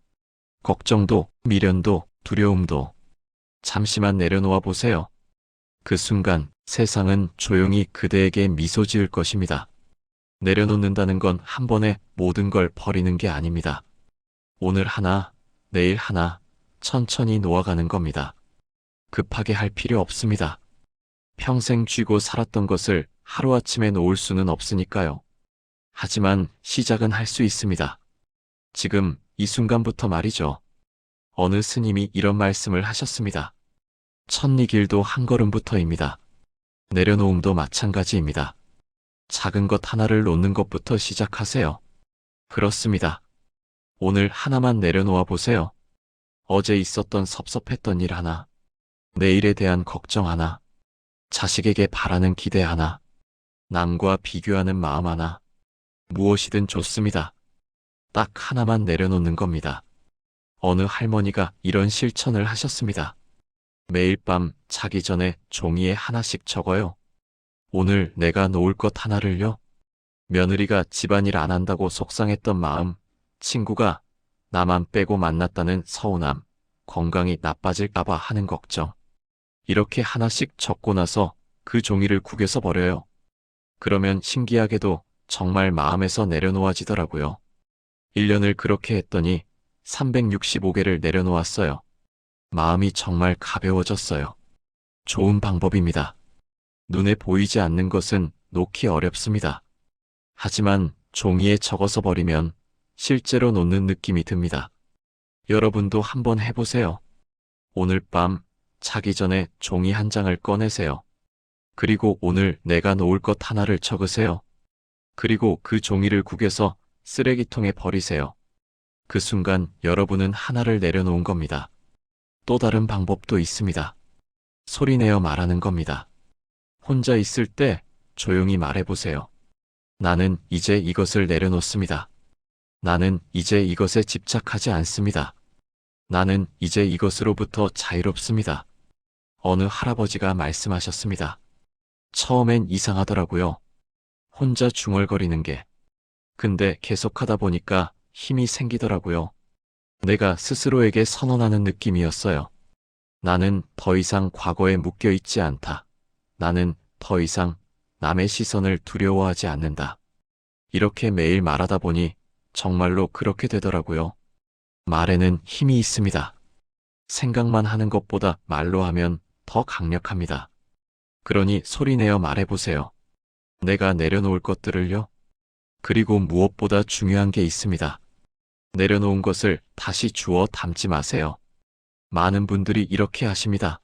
걱정도, 미련도, 두려움도 잠시만 내려놓아 보세요. 그 순간 세상은 조용히 그대에게 미소 지을 것입니다. 내려놓는다는 건 한 번에 모든 걸 버리는 게 아닙니다. 오늘 하나, 내일 하나, 천천히 놓아가는 겁니다. 급하게 할 필요 없습니다. 평생 쥐고 살았던 것을 하루아침에 놓을 수는 없으니까요. 하지만 시작은 할 수 있습니다. 지금 이 순간부터 말이죠. 어느 스님이 이런 말씀을 하셨습니다. 첫니길도 한 걸음부터입니다. 내려놓음도 마찬가지입니다. 작은 것 하나를 놓는 것부터 시작하세요. 그렇습니다. 오늘 하나만 내려놓아 보세요. 어제 있었던 섭섭했던 일 하나, 내일에 대한 걱정 하나, 자식에게 바라는 기대 하나, 남과 비교하는 마음 하나, 무엇이든 좋습니다. 딱 하나만 내려놓는 겁니다. 어느 할머니가 이런 실천을 하셨습니다. 매일 밤 자기 전에 종이에 하나씩 적어요. 오늘 내가 놓을 것 하나를요. 며느리가 집안일 안 한다고 속상했던 마음, 친구가 나만 빼고 만났다는 서운함, 건강이 나빠질까봐 하는 걱정. 이렇게 하나씩 적고 나서 그 종이를 구겨서 버려요. 그러면 신기하게도 정말 마음에서 내려놓아지더라고요. 1년을 그렇게 했더니 365개를 내려놓았어요. 마음이 정말 가벼워졌어요. 좋은 방법입니다. 눈에 보이지 않는 것은 놓기 어렵습니다. 하지만 종이에 적어서 버리면 실제로 놓는 느낌이 듭니다. 여러분도 한번 해보세요. 오늘 밤 자기 전에 종이 한 장을 꺼내세요. 그리고 오늘 내가 놓을 것 하나를 적으세요. 그리고 그 종이를 구겨서 쓰레기통에 버리세요. 그 순간 여러분은 하나를 내려놓은 겁니다. 또 다른 방법도 있습니다. 소리내어 말하는 겁니다. 혼자 있을 때 조용히 말해보세요. 나는 이제 이것을 내려놓습니다. 나는 이제 이것에 집착하지 않습니다. 나는 이제 이것으로부터 자유롭습니다. 어느 할아버지가 말씀하셨습니다. 처음엔 이상하더라고요. 혼자 중얼거리는 게. 근데 계속하다 보니까 힘이 생기더라고요. 내가 스스로에게 선언하는 느낌이었어요. 나는 더 이상 과거에 묶여 있지 않다. 나는 더 이상 남의 시선을 두려워하지 않는다. 이렇게 매일 말하다 보니 정말로 그렇게 되더라고요. 말에는 힘이 있습니다. 생각만 하는 것보다 말로 하면 더 강력합니다. 그러니 소리내어 말해보세요. 내가 내려놓을 것들을요. 그리고 무엇보다 중요한 게 있습니다. 내려놓은 것을 다시 주워 담지 마세요. 많은 분들이 이렇게 하십니다.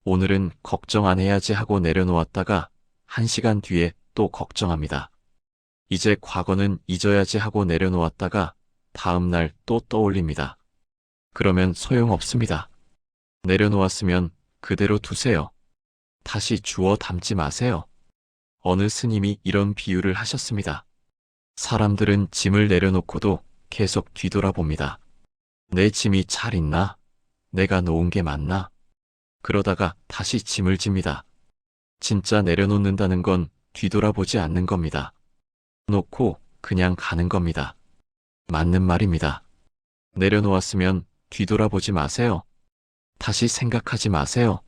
오늘은 걱정 안 해야지 하고 내려놓았다가 1시간 뒤에 또 걱정합니다. 이제 과거는 잊어야지 하고 내려놓았다가 다음 날 또 떠올립니다. 그러면 소용없습니다. 내려놓았으면 그대로 두세요. 다시 주워 담지 마세요. 어느 스님이 이런 비유를 하셨습니다. 사람들은 짐을 내려놓고도 계속 뒤돌아봅니다. 내 짐이 잘 있나? 내가 놓은 게 맞나? 그러다가 다시 짐을 집니다. 진짜 내려놓는다는 건 뒤돌아보지 않는 겁니다. 놓고 그냥 가는 겁니다. 맞는 말입니다. 내려놓았으면 뒤돌아보지 마세요. 다시 생각하지 마세요.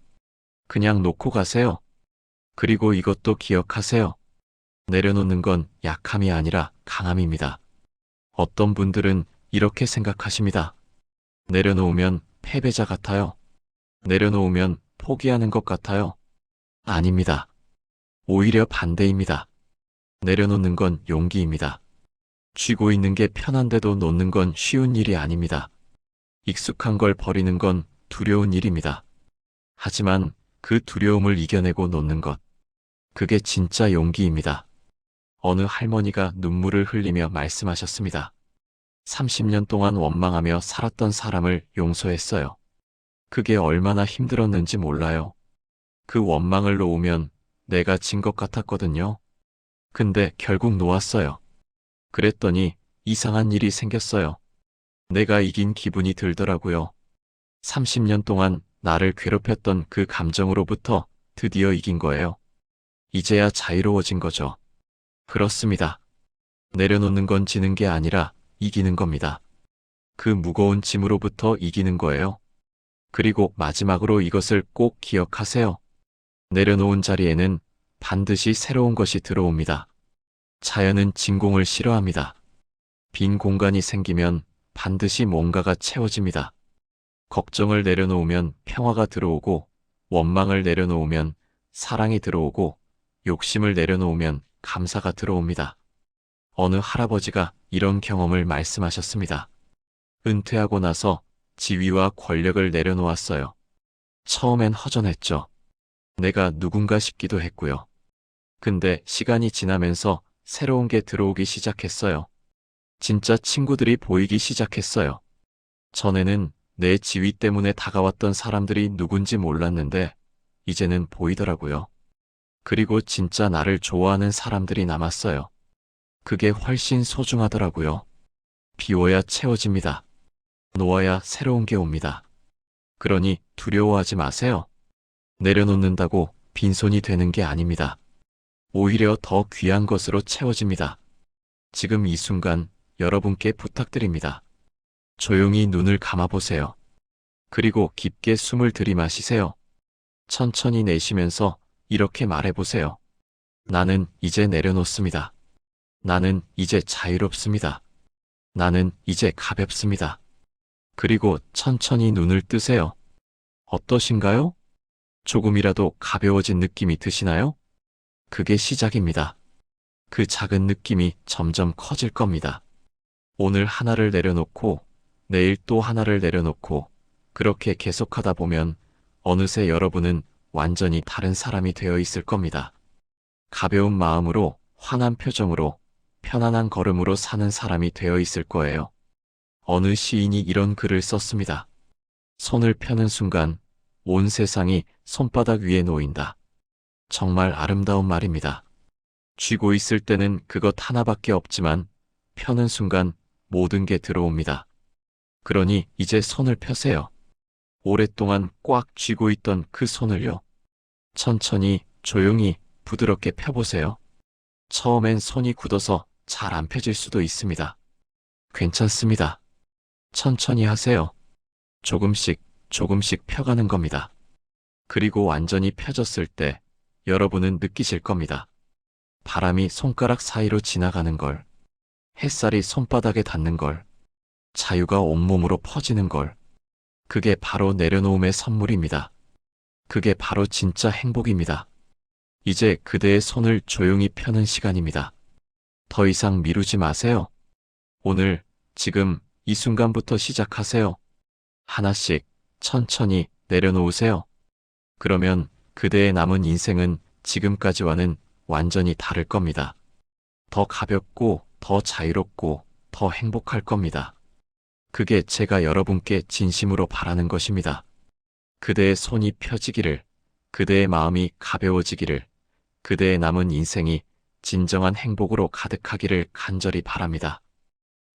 그냥 놓고 가세요. 그리고 이것도 기억하세요. 내려놓는 건 약함이 아니라 강함입니다. 어떤 분들은 이렇게 생각하십니다. 내려놓으면 패배자 같아요. 내려놓으면 포기하는 것 같아요. 아닙니다. 오히려 반대입니다. 내려놓는 건 용기입니다. 쥐고 있는 게 편한데도 놓는 건 쉬운 일이 아닙니다. 익숙한 걸 버리는 건 두려운 일입니다. 하지만 그 두려움을 이겨내고 놓는 것, 그게 진짜 용기입니다. 어느 할머니가 눈물을 흘리며 말씀하셨습니다. 30년 동안 원망하며 살았던 사람을 용서했어요. 그게 얼마나 힘들었는지 몰라요. 그 원망을 놓으면 내가 진 것 같았거든요. 근데 결국 놓았어요. 그랬더니 이상한 일이 생겼어요. 내가 이긴 기분이 들더라고요. 30년 동안 나를 괴롭혔던 그 감정으로부터 드디어 이긴 거예요. 이제야 자유로워진 거죠. 그렇습니다. 내려놓는 건 지는 게 아니라 이기는 겁니다. 그 무거운 짐으로부터 이기는 거예요. 그리고 마지막으로 이것을 꼭 기억하세요. 내려놓은 자리에는 반드시 새로운 것이 들어옵니다. 자연은 진공을 싫어합니다. 빈 공간이 생기면 반드시 뭔가가 채워집니다. 걱정을 내려놓으면 평화가 들어오고, 원망을 내려놓으면 사랑이 들어오고, 욕심을 내려놓으면 감사가 들어옵니다. 어느 할아버지가 이런 경험을 말씀하셨습니다. 은퇴하고 나서 지위와 권력을 내려놓았어요. 처음엔 허전했죠. 내가 누군가 싶기도 했고요. 근데 시간이 지나면서 새로운 게 들어오기 시작했어요. 진짜 친구들이 보이기 시작했어요. 전에는 내 지위 때문에 다가왔던 사람들이 누군지 몰랐는데 이제는 보이더라고요. 그리고 진짜 나를 좋아하는 사람들이 남았어요. 그게 훨씬 소중하더라고요. 비워야 채워집니다. 놓아야 새로운 게 옵니다. 그러니 두려워하지 마세요. 내려놓는다고 빈손이 되는 게 아닙니다. 오히려 더 귀한 것으로 채워집니다. 지금 이 순간 여러분께 부탁드립니다. 조용히 눈을 감아보세요. 그리고 깊게 숨을 들이마시세요. 천천히 내쉬면서 이렇게 말해보세요. 나는 이제 내려놓습니다. 나는 이제 자유롭습니다. 나는 이제 가볍습니다. 그리고 천천히 눈을 뜨세요. 어떠신가요? 조금이라도 가벼워진 느낌이 드시나요? 그게 시작입니다. 그 작은 느낌이 점점 커질 겁니다. 오늘 하나를 내려놓고 내일 또 하나를 내려놓고 그렇게 계속하다 보면 어느새 여러분은 완전히 다른 사람이 되어 있을 겁니다. 가벼운 마음으로, 환한 표정으로, 편안한 걸음으로 사는 사람이 되어 있을 거예요. 어느 시인이 이런 글을 썼습니다. 손을 펴는 순간 온 세상이 손바닥 위에 놓인다. 정말 아름다운 말입니다. 쥐고 있을 때는 그것 하나밖에 없지만 펴는 순간 모든 게 들어옵니다. 그러니 이제 손을 펴세요. 오랫동안 꽉 쥐고 있던 그 손을요. 천천히, 조용히, 부드럽게 펴보세요. 처음엔 손이 굳어서 잘 안 펴질 수도 있습니다. 괜찮습니다. 천천히 하세요. 조금씩, 조금씩 펴가는 겁니다. 그리고 완전히 펴졌을 때 여러분은 느끼실 겁니다. 바람이 손가락 사이로 지나가는 걸, 햇살이 손바닥에 닿는 걸, 자유가 온몸으로 퍼지는 걸. 그게 바로 내려놓음의 선물입니다. 그게 바로 진짜 행복입니다. 이제 그대의 손을 조용히 펴는 시간입니다. 더 이상 미루지 마세요. 오늘, 지금, 이 순간부터 시작하세요. 하나씩, 천천히 내려놓으세요. 그러면 그대의 남은 인생은 지금까지와는 완전히 다를 겁니다. 더 가볍고, 더 자유롭고, 더 행복할 겁니다. 그게 제가 여러분께 진심으로 바라는 것입니다. 그대의 손이 펴지기를, 그대의 마음이 가벼워지기를, 그대의 남은 인생이 진정한 행복으로 가득하기를 간절히 바랍니다.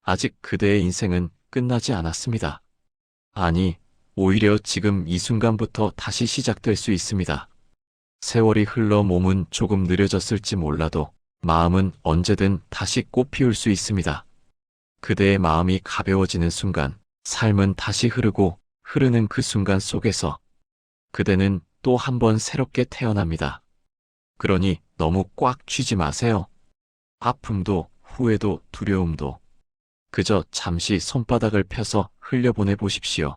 아직 그대의 인생은 끝나지 않았습니다. 아니, 오히려 지금 이 순간부터 다시 시작될 수 있습니다. 세월이 흘러 몸은 조금 느려졌을지 몰라도 마음은 언제든 다시 꽃 피울 수 있습니다. 그대의 마음이 가벼워지는 순간, 삶은 다시 흐르고 흐르는 그 순간 속에서 그대는 또 한 번 새롭게 태어납니다. 그러니 너무 꽉 쥐지 마세요. 아픔도 후회도 두려움도 그저 잠시 손바닥을 펴서 흘려보내 보십시오.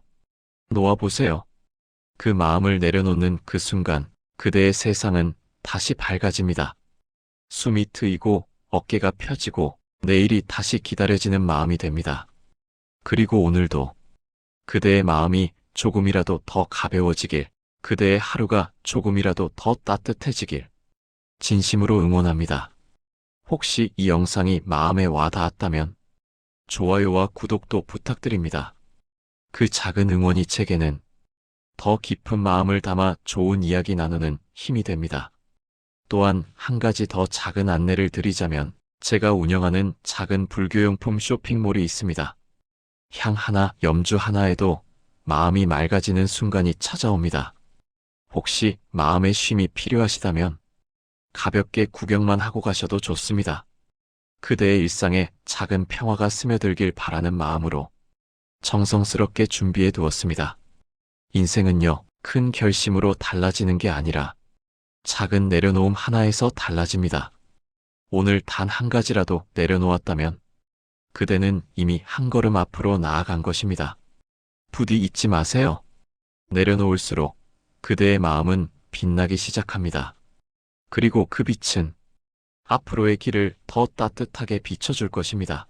놓아보세요. 그 마음을 내려놓는 그 순간 그대의 세상은 다시 밝아집니다. 숨이 트이고 어깨가 펴지고 내일이 다시 기다려지는 마음이 됩니다. 그리고 오늘도 그대의 마음이 조금이라도 더 가벼워지길, 그대의 하루가 조금이라도 더 따뜻해지길 진심으로 응원합니다. 혹시 이 영상이 마음에 와 닿았다면 좋아요와 구독도 부탁드립니다. 그 작은 응원이 제게는 더 깊은 마음을 담아 좋은 이야기 나누는 힘이 됩니다. 또한 한 가지 더 작은 안내를 드리자면 제가 운영하는 작은 불교용품 쇼핑몰이 있습니다. 향 하나, 염주 하나에도 마음이 맑아지는 순간이 찾아옵니다. 혹시 마음의 쉼이 필요하시다면 가볍게 구경만 하고 가셔도 좋습니다. 그대의 일상에 작은 평화가 스며들길 바라는 마음으로 정성스럽게 준비해 두었습니다. 인생은요, 큰 결심으로 달라지는 게 아니라 작은 내려놓음 하나에서 달라집니다. 오늘 단 한 가지라도 내려놓았다면 그대는 이미 한 걸음 앞으로 나아간 것입니다. 부디 잊지 마세요. 내려놓을수록 그대의 마음은 빛나기 시작합니다. 그리고 그 빛은 앞으로의 길을 더 따뜻하게 비춰줄 것입니다.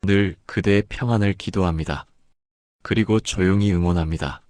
늘 그대의 평안을 기도합니다. 그리고 조용히 응원합니다.